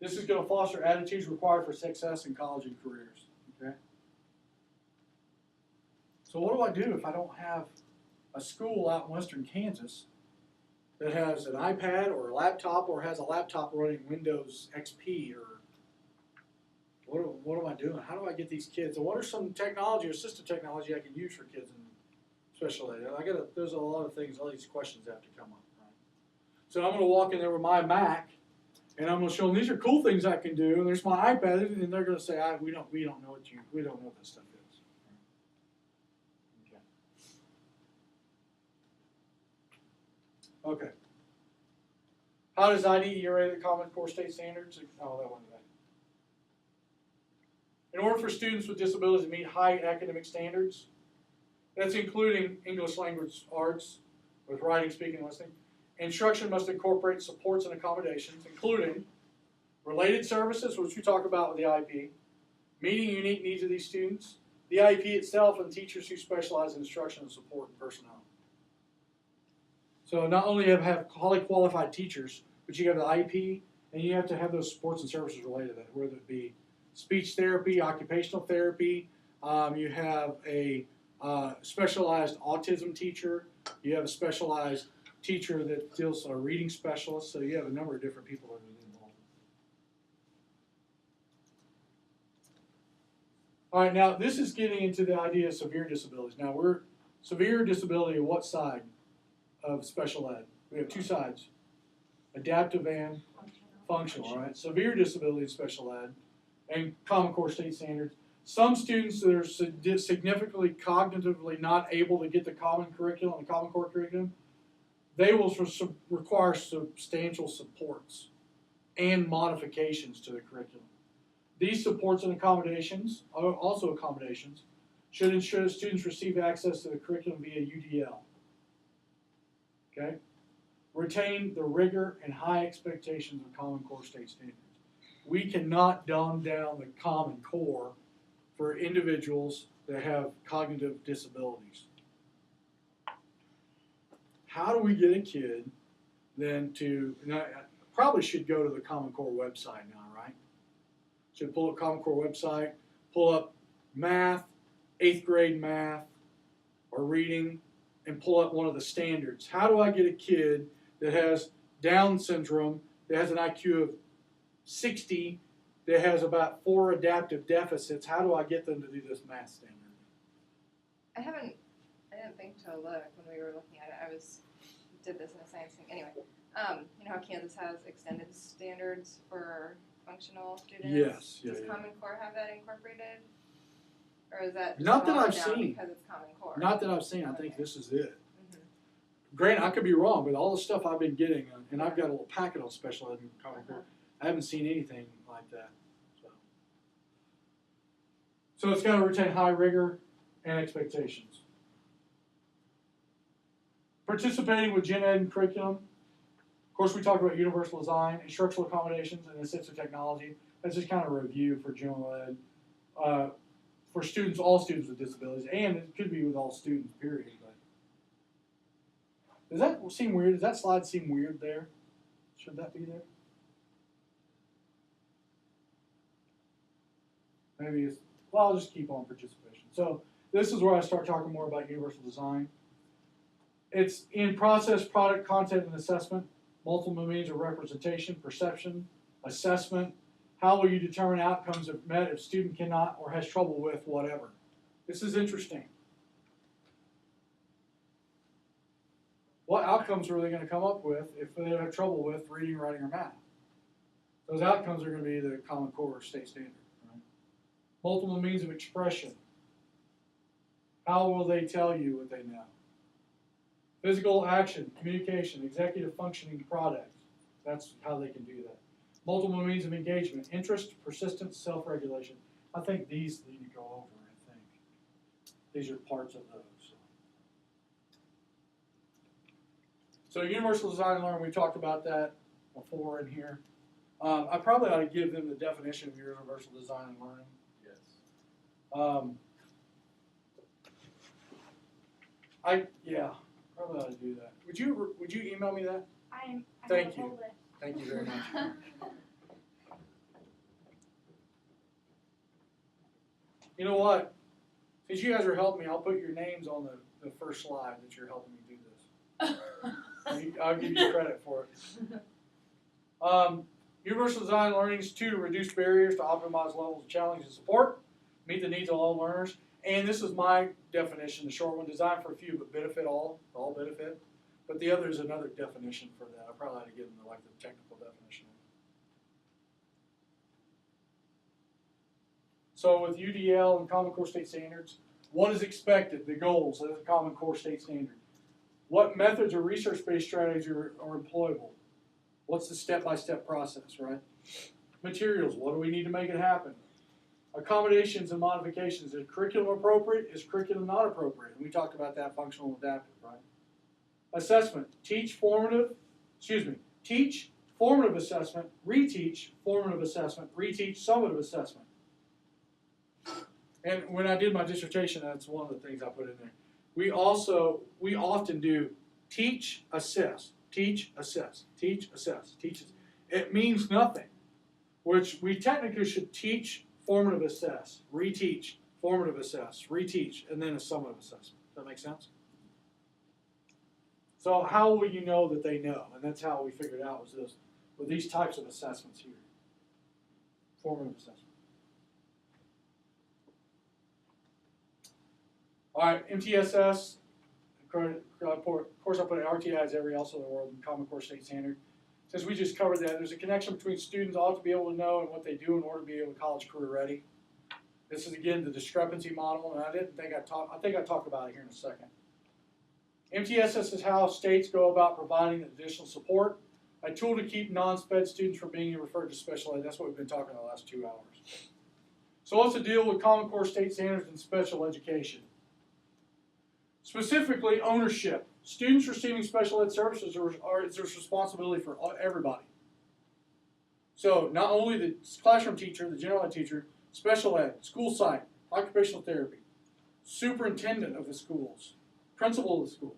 This is going to foster attitudes required for success in college and careers. Okay. So what do I do if I don't have a school out in western Kansas that has an iPad or a laptop or has a laptop running Windows XP, or what am I doing? How do I get these kids? And what are some technology or assistive technology I can use for kids in special ed? There's a lot of things, all these questions have to come up, right? So I'm going to walk in there with my Mac, and I'm going to show them these are cool things I can do, and there's my iPad, and they're going to say, we don't know what this stuff is. Okay. How does IDE rate the Common Core State Standards? Oh, that one. In order for students with disabilities to meet high academic standards, that's including English language arts with writing, speaking, and listening, instruction must incorporate supports and accommodations, including related services, which we talk about with the IEP, meeting unique needs of these students, the IEP itself, and teachers who specialize in instruction and support and personnel. So not only have highly qualified teachers, but you have the IEP, and you have to have those supports and services related to that, whether it be speech therapy, occupational therapy, you have a specialized autism teacher, you have a specialized teacher that deals with a reading specialist, so you have a number of different people that are involved. All right, now this is getting into the idea of severe disabilities. Now severe disability on what side of special ed? We have two sides, adaptive and functional, right? Severe disability in special ed and Common Core State Standards. Some students that are significantly cognitively not able to get the common curriculum, the Common Core curriculum, they will require substantial supports and modifications to the curriculum. These supports and accommodations, should ensure that students receive access to the curriculum via UDL. Okay? Retain the rigor and high expectations of Common Core State Standards. We cannot dumb down the Common Core for individuals that have cognitive disabilities. How do we get a kid then to, probably should go to the Common Core website now, right? Should pull up Common Core website, pull up math, 8th grade math, or reading, and pull up one of the standards. How do I get a kid that has Down syndrome, that has an IQ of 60, that has about 4 adaptive deficits? How do I get them to do this math standard? I didn't think to look when we were looking at it. Did this in a science thing. Anyway, you know how Kansas has extended standards for functional students? Yes. Does Common Core have that incorporated? Or is that Not that I've down seen. because it's Common Core? Not that I've seen. I think Okay. this is it. Mm-hmm. Granted, I could be wrong, but all the stuff I've been getting, and I've got a little packet on special ed and Common Core, I haven't seen anything like that. So it's got to retain high rigor and expectations. Participating with gen ed and curriculum. Of course, we talked about universal design, instructional accommodations, and assistive technology. That's just kind of a review for general ed. For students, all students with disabilities, and it could be with all students, period. But does that seem weird? Does that slide seem weird there? Should that be there? Maybe it's, well, I'll just keep on participation. So this is where I start talking more about universal design. It's in process, product, content, and assessment, multiple means of representation, perception, assessment. How will you determine outcomes if met if student cannot or has trouble with whatever? This is interesting. What outcomes are they going to come up with if they have trouble with reading, writing, or math? Those outcomes are going to be the Common Core State Standard. Right? Multiple means of expression. How will they tell you what they know? Physical action, communication, executive functioning products. That's how they can do that. Multiple means of engagement, interest, persistence, self-regulation. I think these need to go over, I think. These are parts of those. So universal design and learning, we talked about that before in here. I probably ought to give them the definition of universal design and learning. Yes. Probably ought to do that. Would you email me that? I Thank have a you. whole list. Thank you very much. You know what? Since you guys are helping me, I'll put your names on the first slide that you're helping me do this. I'll give you credit for it. Universal design learning is to reduce barriers to optimize levels of challenge and support, meet the needs of all learners. And this is my definition, the short one, design for a few but benefit all benefit. But the other is another definition for that. I probably ought to give them the technical definition. So with UDL and Common Core State Standards, what is expected, the goals of the Common Core State Standard? What methods or research-based strategies are employable? What's the step-by-step process, right? Materials, what do we need to make it happen? Accommodations and modifications, is curriculum appropriate? Is curriculum not appropriate? And we talked about that, functional and adaptive, right? Assessment, teach, formative assessment, reteach, formative assessment, reteach, summative assessment. And when I did my dissertation, that's one of the things I put in there. We often do teach, assess, teach, assess, teach, assess, teach. It means nothing, which we technically should teach, formative assess, reteach, formative assess, reteach, and then a summative assessment. Does that make sense? So how will you know that they know? And that's how we figured out was this, with these types of assessments here. Formative assessment. All right, MTSS, of course I put RTI as every else in the world in Common Core State Standard. Since we just covered that, there's a connection between students ought to be able to know and what they do in order to be able to college career ready. This is again the discrepancy model, and I think I talk about it here in a second. MTSS is how states go about providing additional support, a tool to keep non-SPED students from being referred to special ed. That's what we've been talking about the last 2 hours. So what's the deal with Common Core State Standards and special education? Specifically, ownership. Students receiving special ed services it's their responsibility for everybody. So not only the classroom teacher, the general ed teacher, special ed, school site, occupational therapy, superintendent of the schools, principal of the school.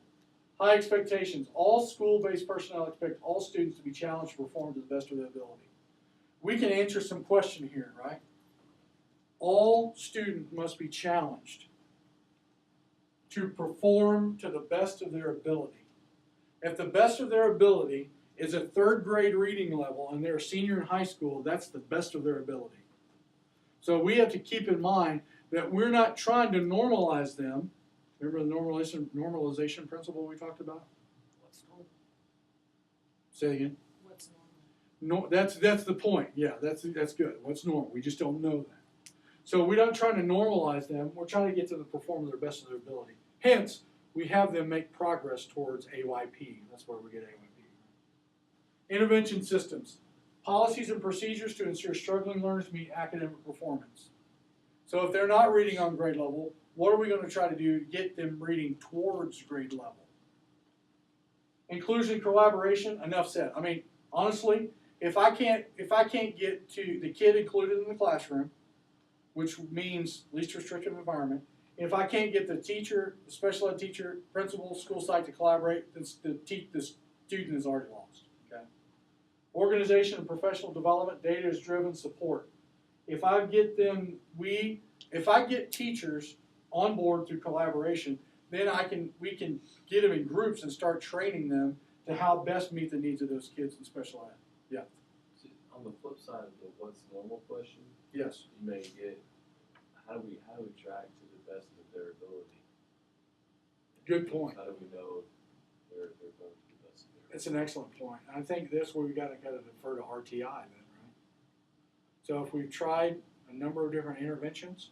High expectations. All school-based personnel expect all students to be challenged to perform to the best of their ability. We can answer some question here, right? All students must be challenged to perform to the best of their ability. If the best of their ability is a 3rd grade reading level and they're a senior in high school, that's the best of their ability. So we have to keep in mind that we're not trying to normalize them. Remember the normalization principle we talked about? What's normal? Say it again. What's normal? No, that's the point. Yeah, that's good. What's normal? We just don't know that. So we're not trying to normalize them. We're trying to get them to perform to the best of their ability. Hence, we have them make progress towards AYP. That's where we get AYP. Intervention systems. Policies and procedures to ensure struggling learners meet academic performance. So if they're not reading on grade level, what are we going to try to do to get them reading towards grade level? Inclusion, collaboration, enough said. I mean, honestly, if I can't get to the kid included in the classroom, which means least restrictive environment, if I can't get the teacher, the special ed teacher, principal, school site to collaborate, the student is already lost. Okay. Organization and professional development, data is driven support. If I get teachers on board through collaboration, then we can get them in groups and start training them to how best meet the needs of those kids in special ed. Yeah. So on the flip side of the what's normal question, Yes. you may get how do we track to the best of their ability? Good point. How do we know they're going to the best of their ability? It's an excellent point. I think that's where we got to defer to RTI then, right? So if we've tried a number of different interventions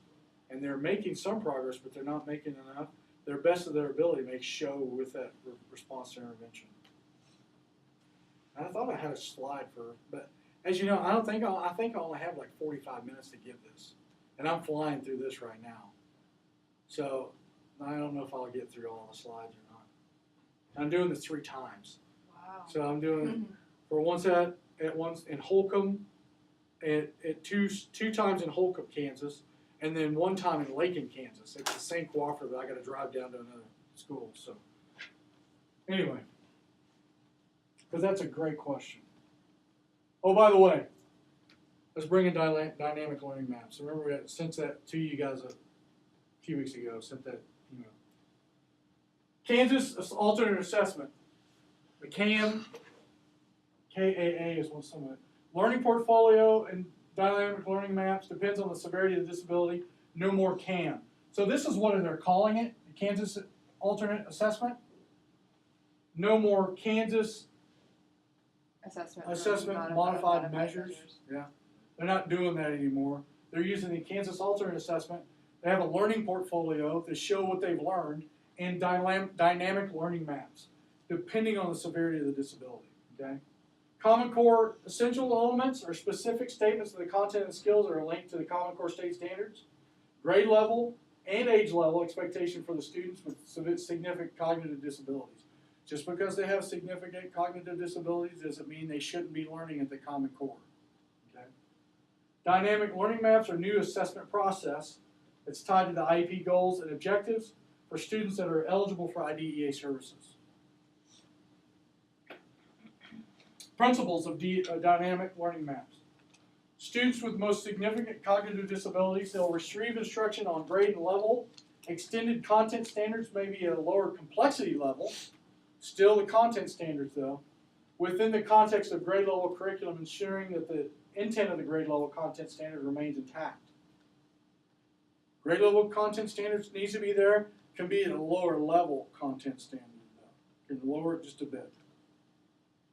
and they're making some progress, but they're not making enough. Their best of their ability makes show with that response to intervention. And I thought I had a slide but as you know, I think I only have like 45 minutes to give this, and I'm flying through this right now. So I don't know if I'll get through all the slides or not. I'm doing this 3 times. Wow. So I'm doing it for one set at once in Holcomb, at two times in Holcomb, Kansas, and then 1 time in Lakin, Kansas. It's the same cooperative, but I got to drive down to another school. So anyway, because that's a great question. Oh, by the way, let's bring in dynamic learning maps. Remember, we had sent that to you guys a few weeks ago. Sent that email. Kansas alternate assessment. The KAA is one some of it. Learning portfolio and dynamic learning maps depends on the severity of the disability. No more CAM. So this is what they're calling it, the Kansas alternate assessment. No more Kansas assessment modified measures. Yeah, they're not doing that anymore. They're using the Kansas alternate assessment. They have a learning portfolio to show what they've learned and dynamic learning maps, depending on the severity of the disability. Okay. Common Core essential elements are specific statements of the content and skills that are linked to the Common Core state standards, grade level and age level expectation for the students with significant cognitive disabilities. Just because they have significant cognitive disabilities doesn't mean they shouldn't be learning at the Common Core. Okay? Dynamic learning maps are a new assessment process that's tied to the IEP goals and objectives for students that are eligible for IDEA services. Principles of dynamic learning maps. Students with most significant cognitive disabilities, they'll receive instruction on grade and level. Extended content standards may be at a lower complexity level. Still the content standards though, within the context of grade level curriculum, ensuring that the intent of the grade level content standard remains intact. Grade level content standards needs to be there, can be at a lower level content standard though. Can lower it just a bit.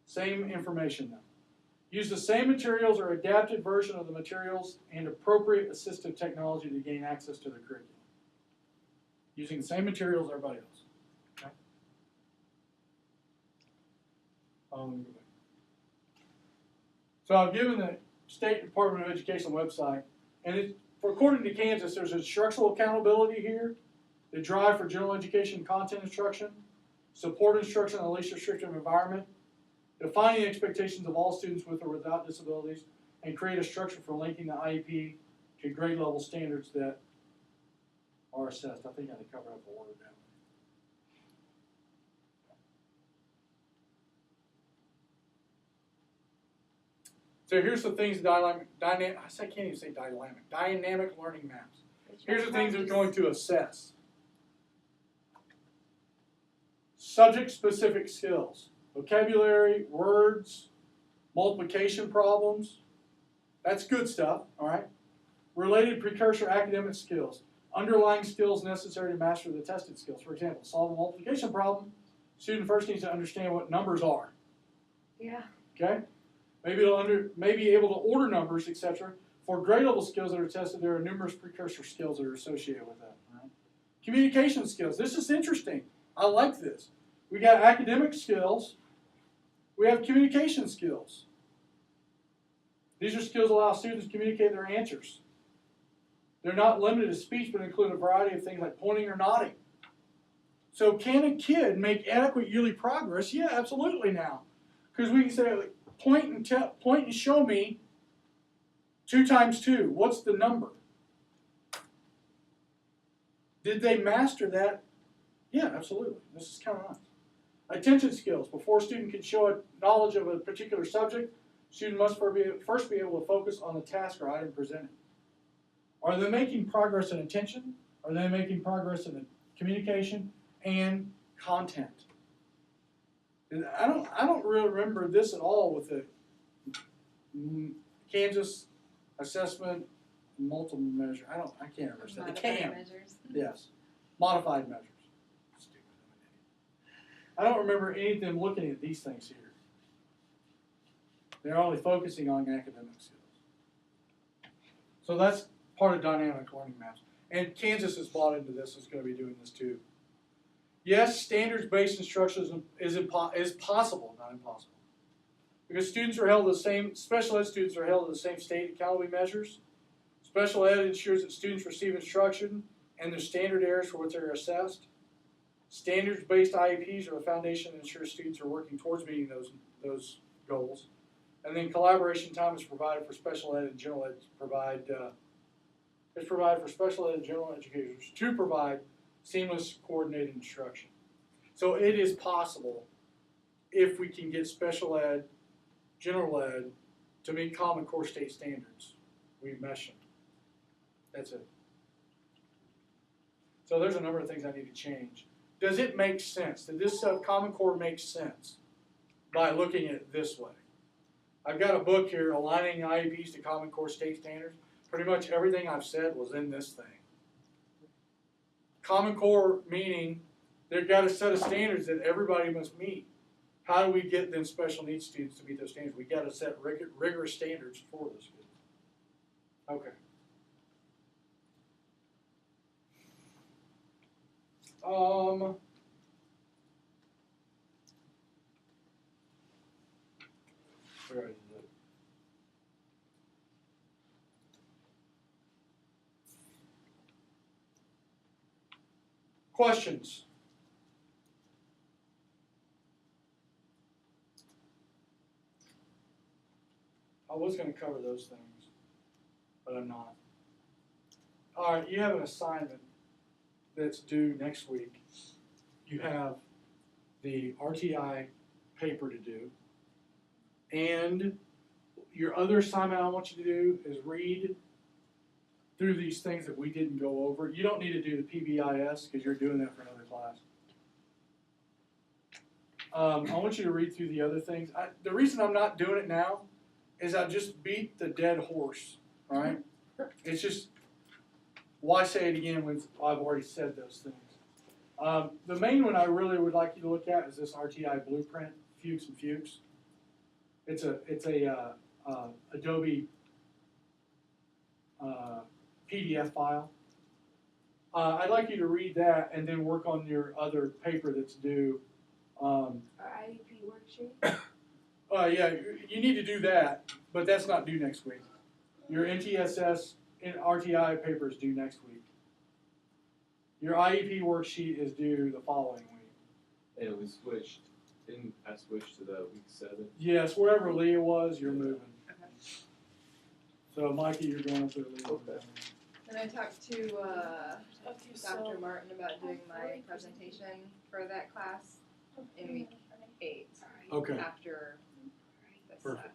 Same information though. Use the same materials or adapted version of the materials and appropriate assistive technology to gain access to the curriculum. Using the same materials as everybody else. Okay? So I've given the State Department of Education website, and according to Kansas, there's instructional accountability here, the drive for general education content instruction, support instruction in a least restrictive environment, defining expectations of all students with or without disabilities, and create a structure for linking the IEP to grade level standards that are assessed. I think I had to cover up the order down. So here's the things dynamic learning maps. Here's the things they're going to assess. Subject-specific skills, vocabulary, words, multiplication problems. That's good stuff, all right? Related precursor academic skills, underlying skills necessary to master the tested skills. For example, solve a multiplication problem, student first needs to understand what numbers are. Yeah. Okay? Maybe be able to order numbers, etc. For grade level skills that are tested, there are numerous precursor skills that are associated with that. Right? Communication skills. This is interesting. I like this. We got academic skills. We have communication skills. These are skills that allow students to communicate their answers. They're not limited to speech, but include a variety of things like pointing or nodding. So can a kid make adequate yearly progress? Yeah, absolutely now. Because we can say, like, point and show me 2 times 2. What's the number? Did they master that? Yeah, absolutely. This is kind of nice. Attention skills. Before a student can show a knowledge of a particular subject, student must first be able to focus on the task or item presented. Are they making progress in attention? Are they making progress in the communication and content? And I don't really remember this at all with the Kansas assessment multiple measure. I can't remember. The CAM. Measures. Yes. Modified measures. Stupid. I don't remember any of them looking at these things here. They're only focusing on academic skills. So that's part of dynamic learning maps. and Kansas has bought into this, is gonna be doing this too. Yes, standards-based instruction is possible, not impossible. Because students are held to the same, special ed students are held to the same state accountability measures. Special ed ensures that students receive instruction and their standard areas for which they are assessed. Standards-based IEPs are the foundation that ensures students are working towards meeting those goals. And then collaboration time is provided for special ed and general ed is provided for special ed and general educators to provide seamless coordinated instruction. So it is possible if we can get special ed, general ed to meet Common Core state standards. We mesh them. That's it. So there's a number of things I need to change. Does it make sense? Did this Common Core make sense by looking at it this way? I've got a book here, Aligning IEPs to Common Core State Standards. Pretty much everything I've said was in this thing. Common Core meaning they've got a set of standards that everybody must meet. How do we get them special needs students to meet those standards? We got to set rigorous standards for those kids. Okay. Where is it? Questions? I was going to cover those things, but I'm not. All right, you have an assignment that's due next week. You have the RTI paper to do. And your other assignment I want you to do is read through these things that we didn't go over. You don't need to do the PBIS because you're doing that for another class. I want you to read through the other things. The reason I'm not doing it now is I just beat the dead horse, right? It's just, why say it again when I've already said those things? The main one I really would like you to look at is this RTI blueprint, Fuchs and Fuchs. It's a Adobe PDF file. I'd like you to read that and then work on your other paper that's due. Our IEP worksheet. Yeah, you need to do that, but that's not due next week. Your NTSS and RTI paper is due next week. Your IEP worksheet is due the following week. And we switched, didn't I switch to the week 7? Yes, wherever Leah was, you're moving. Okay. So Mikey, you're going up there, Leah. Okay. And I talked to Okay, Dr. Martin about doing my presentation for that class in week 8 Okay. after this. Perfect.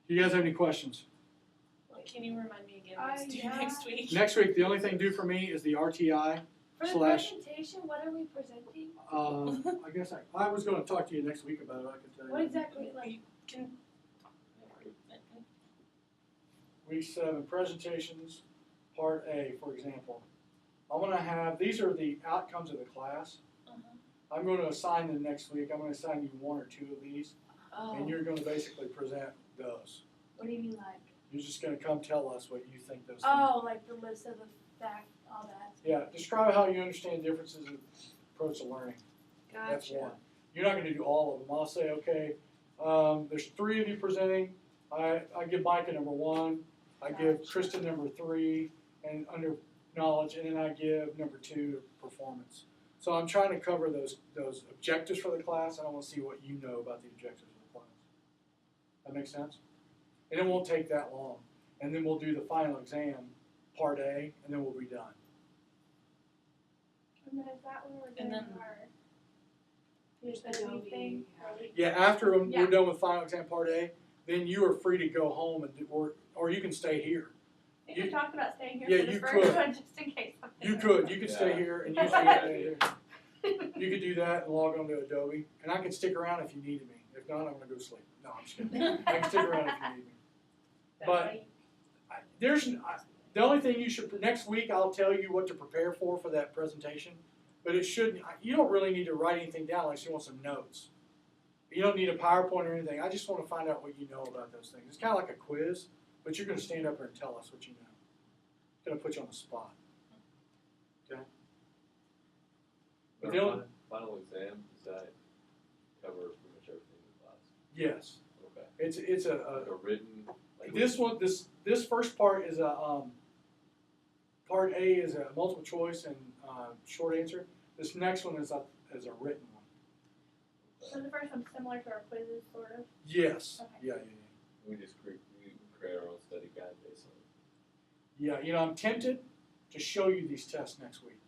Do you guys have any questions? Can you remind me again what's due Yeah. next week? Next week, the only thing due for me is the RTI. For the Slash- presentation, what are we presenting? I guess I was going to talk to you next week about it. I can tell you. What exactly? Like, Can, Week 7 presentations, part A, for example. I'm going to have, these are the outcomes of the class. I'm going to assign them next week. I'm going to assign you 1 or 2 of these, oh, and you're going to basically present those. what do you mean like? You're just going to come tell us what you think those things Oh, like the list of the fact, all that. Yeah, describe how you understand differences in approach to learning. That's Gotcha. one. You're not going to do all of them. I'll say, okay, there's 3 of you presenting. I give Micah number 1. I give Gotcha. Kristen number 3, and under knowledge, and then I give number 2 performance. So I'm trying to cover those objectives for the class, and I want to see what you know about the objectives of the class. That makes sense? And it won't take that long. And then we'll do the final exam, part A, and then we'll be done. And then is that when we're And doing then- our There's Adobe Adobe. thing? Yeah, after Yeah. we're done with final exam part A, then you are free to go home and or you can stay here. I think we talked about staying here Yeah, for the you first could. one just in case something. You could stay Yeah. here and use the stay here. You could do that and log on to Adobe, and I can stick around if you needed me. If not, I'm gonna go sleep. No, I'm just kidding. I can stick around if you need me. But the only thing you should, next week I'll tell you what to prepare for that presentation, but it shouldn't, you don't really need to write anything down unless you want some notes. You don't need a PowerPoint or anything. I just want to find out what you know about those things. It's kind of like a quiz, but you're going to stand up here and tell us what you know. gonna put you on the spot. Our The only- final exam, does that cover pretty much everything in the class? Yes, Okay. it's Like a a written, like. this one, this first part is a, part A is a multiple choice and, short answer. This next one is a written one. So the first one's similar to our quizzes, sort of. Yes, Okay. yeah. We just create our own study guide based on it. Yeah, you know, I'm tempted to show you these tests next week.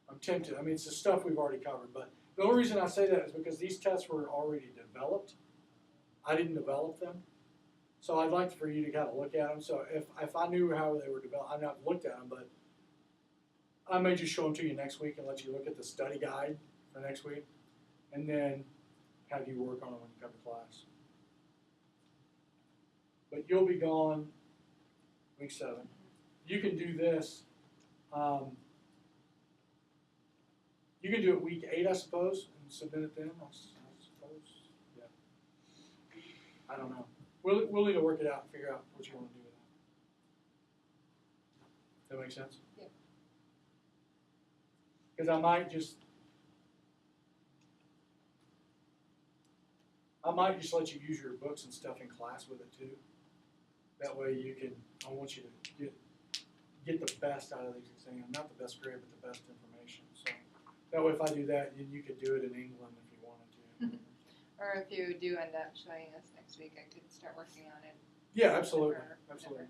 I'm tempted. I mean, it's the stuff we've already covered, but the only reason I say that is because these tests were already developed. I didn't develop them. So I'd like for you to kind of look at them. So if I knew how they were developed, I've not looked at them, but I may just show them to you next week and let you look at the study guide for next week, and then have you work on them when you come to class. But you'll be gone week 7. You can do this. You can do it week 8, I suppose, and submit it then. I suppose. Yeah. I don't know. We'll need to work it out and figure out what you want to do with that. That make sense? Yeah. Because I might just let you use your books and stuff in class with it too. That way you can. I want you to get the best out of these exams, not the best grade, but the best information. So that way, if I do that, then you could do it in England if you wanted to. Or if you do end up showing us next week, I could start working on it. Yeah, absolutely, Or absolutely.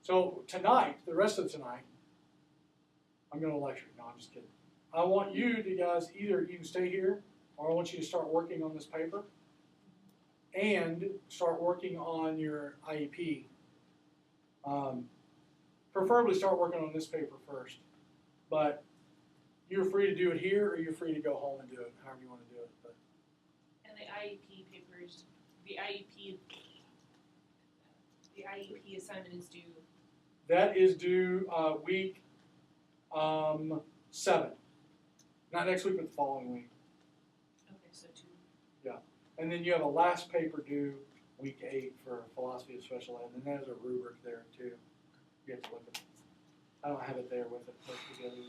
So tonight, the rest of tonight, I'm going to lecture. No, I'm just kidding. I want you to guys either you can stay here, or I want you to start working on this paper, and start working on your IEP. Preferably start working on this paper first, but you're free to do it here, or you're free to go home and do it, however you want to do it. But And the IEP papers, the IEP assignment is due. that is due week 7, not next week, but the following week. Okay, so 2. And then you have a last paper due week 8 for philosophy of special ed, and then there's a rubric there too. You have to look at it. I don't have it there with it put together.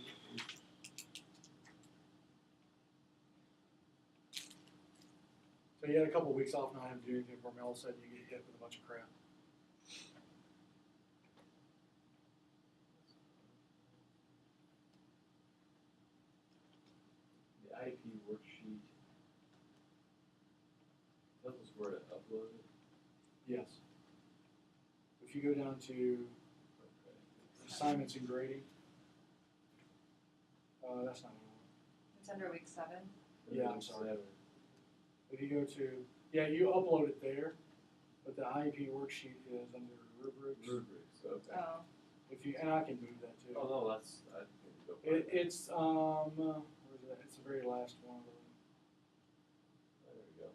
So you had a couple weeks off not having to do anything for me, all of a sudden you get hit with a bunch of crap. The IEP worksheet, tell us where to upload it. Yes. If you go down to Okay. assignments and grading, that's not what I want. It's under week 7. Yeah, I'm sorry. 7. If you go to, yeah, you upload it there, but the IEP worksheet is under rubrics. Rubrics, okay. Oh. If you, and I can move that too. Oh, no, that's, I can go. find that. It's, where is it? It's the very last one. There we go.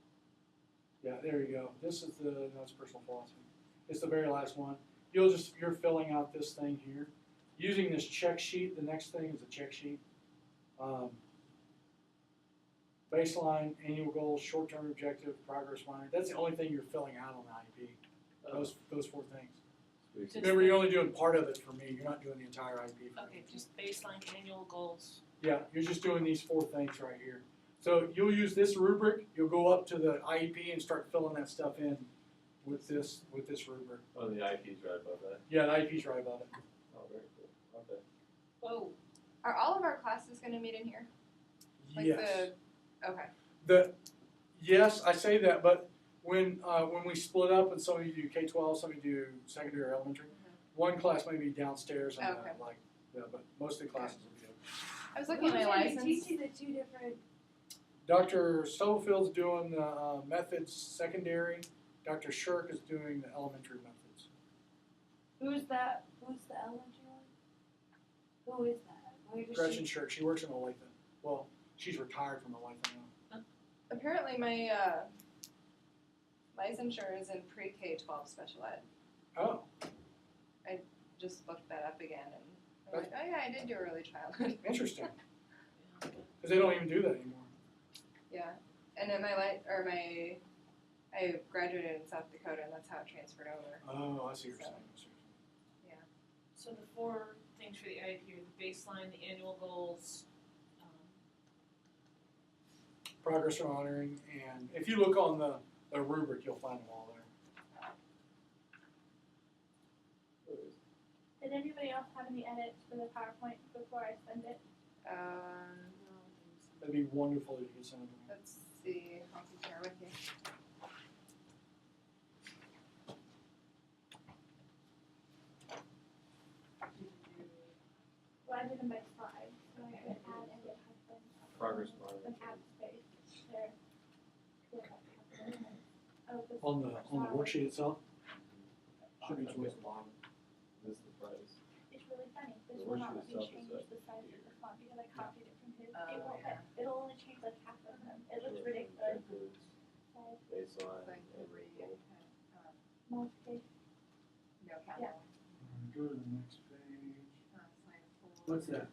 Yeah, there you go. This is the, no, it's personal philosophy. It's the very last one. You're filling out this thing here. Using this check sheet, the next thing is a check sheet. Baseline, annual goals, short-term objective, progress line. That's the only thing you're filling out on the IEP. Those 4 things. Sweet. Just Remember, you're only doing part of it for me. You're not doing the entire IEP for Okay, me. just baseline annual goals. Yeah, you're just doing these 4 things right here. So you'll use this rubric. You'll go up to the IEP and start filling that stuff in with this rubric. Oh, the IEP's right above that. Yeah, the IEP's right about it. Oh, very cool. Okay. Whoa. Are all of our classes going to meet in here? Like Yes. Okay. Yes, I say that, but when we split up and some of you do K-12, some of you do secondary or elementary, one class may be downstairs and Okay. but most of the classes will be open. I was looking at my license. teaching the 2 different. Dr. Stubblefield's doing the methods secondary. Dr. Shirk is doing the elementary methods. Who's that? Who's the elementary one? Who is that? Where does Gretchen she? Shirk, she works in Olathe. Well, she's retired from Olathe now. Apparently, my licensure is in pre-K-12 special ed. Oh, Just looked that up again, and I'm like, oh yeah, I did do early childhood. interesting. Because they don't even do that anymore. Yeah, and then my I graduated in South Dakota, and that's how it transferred over. Oh, I see what you're saying. So the 4 things for the IEP are the baseline, the annual goals, Progress or honoring, and if you look on the rubric, you'll find them all there. Did anybody else have any edits for the PowerPoint before I send it? That'd be wonderful if you could send them to me. Let's see, I'll be share with you. Well, I did them by slide, so I could add and get hyphen. Progress bar. An add space there. Oh, this On the worksheet itself. Should be Okay. towards the bottom. This is the price. It's really funny. This The will not let worksheet me itself is change up the size of the font because I copied it from his. Oh, It won't, yeah. it'll only change like half of them. It looks So ridiculous. objectives, Size, Baseline. Like and three, goal. multi, no capital. Go to the next page. Slide 4. What's that?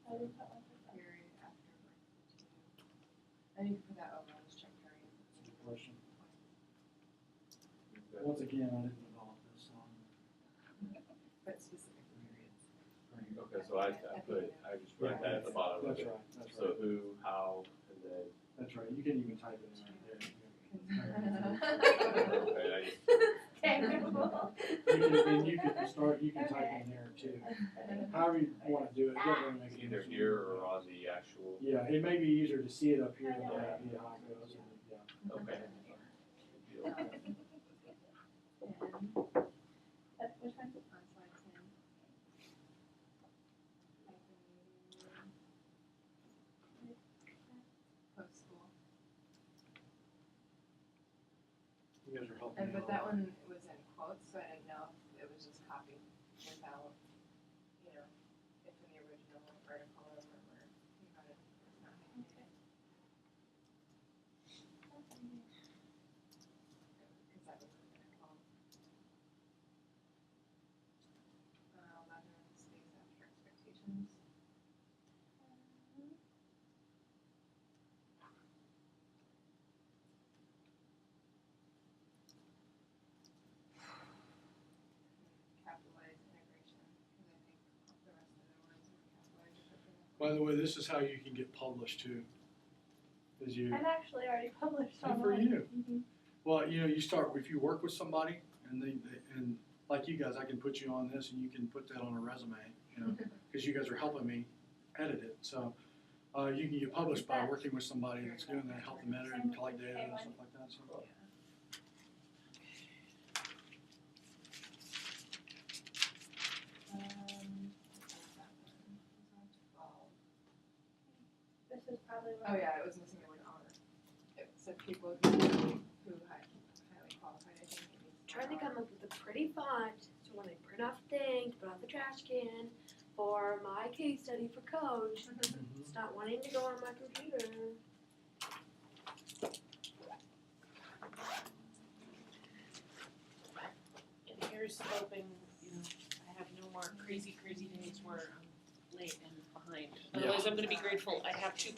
I didn't put one for some. Period after verse 2. And you can put that over, I'll just check period. Good question. Okay. Once again, I didn't develop this on. But specific periods. Okay, so I just write that at the bottom of That's it. right, that's So right, who, how, and then, that's right. You can even type it in right there. okay, I just, Terrible. You can start, you can type in there too. However you wanna do it, it doesn't really make a either difference. here or on the actual, Yeah, it may be easier to see it up here than it might be how it goes, yeah. okay. Good deal. Which one? On slide 10. Post school. You guys are helping And me but out. that one was in quotes, so I didn't know if it was just copied without, if in the original article or where you got it. It's not. Okay. Because that was in quotes. 11 stays after expectations. Capitalize integration, because I think the rest of the words are capitalized. By the way, this is how you can get published too. Is you, I've actually already published good on for one. you. Mhm. Well, you start, if you work with somebody and and like you guys, I can put you on this and you can put that on a resume, cause you guys are helping me edit it, so. You can get published by working with somebody that's doing that, help them edit and collect data and stuff like that, so. This is probably Oh what. yeah, it was missing the word honor. It said people who highly qualified, I think it needs. Trying to come up with a pretty font so when I print off things, put out the trash can for my case study for coach, it's not wanting to go on my computer. and here's hoping, I have no more crazy days where I'm late and behind. Otherwise, I'm gonna be grateful. I have 2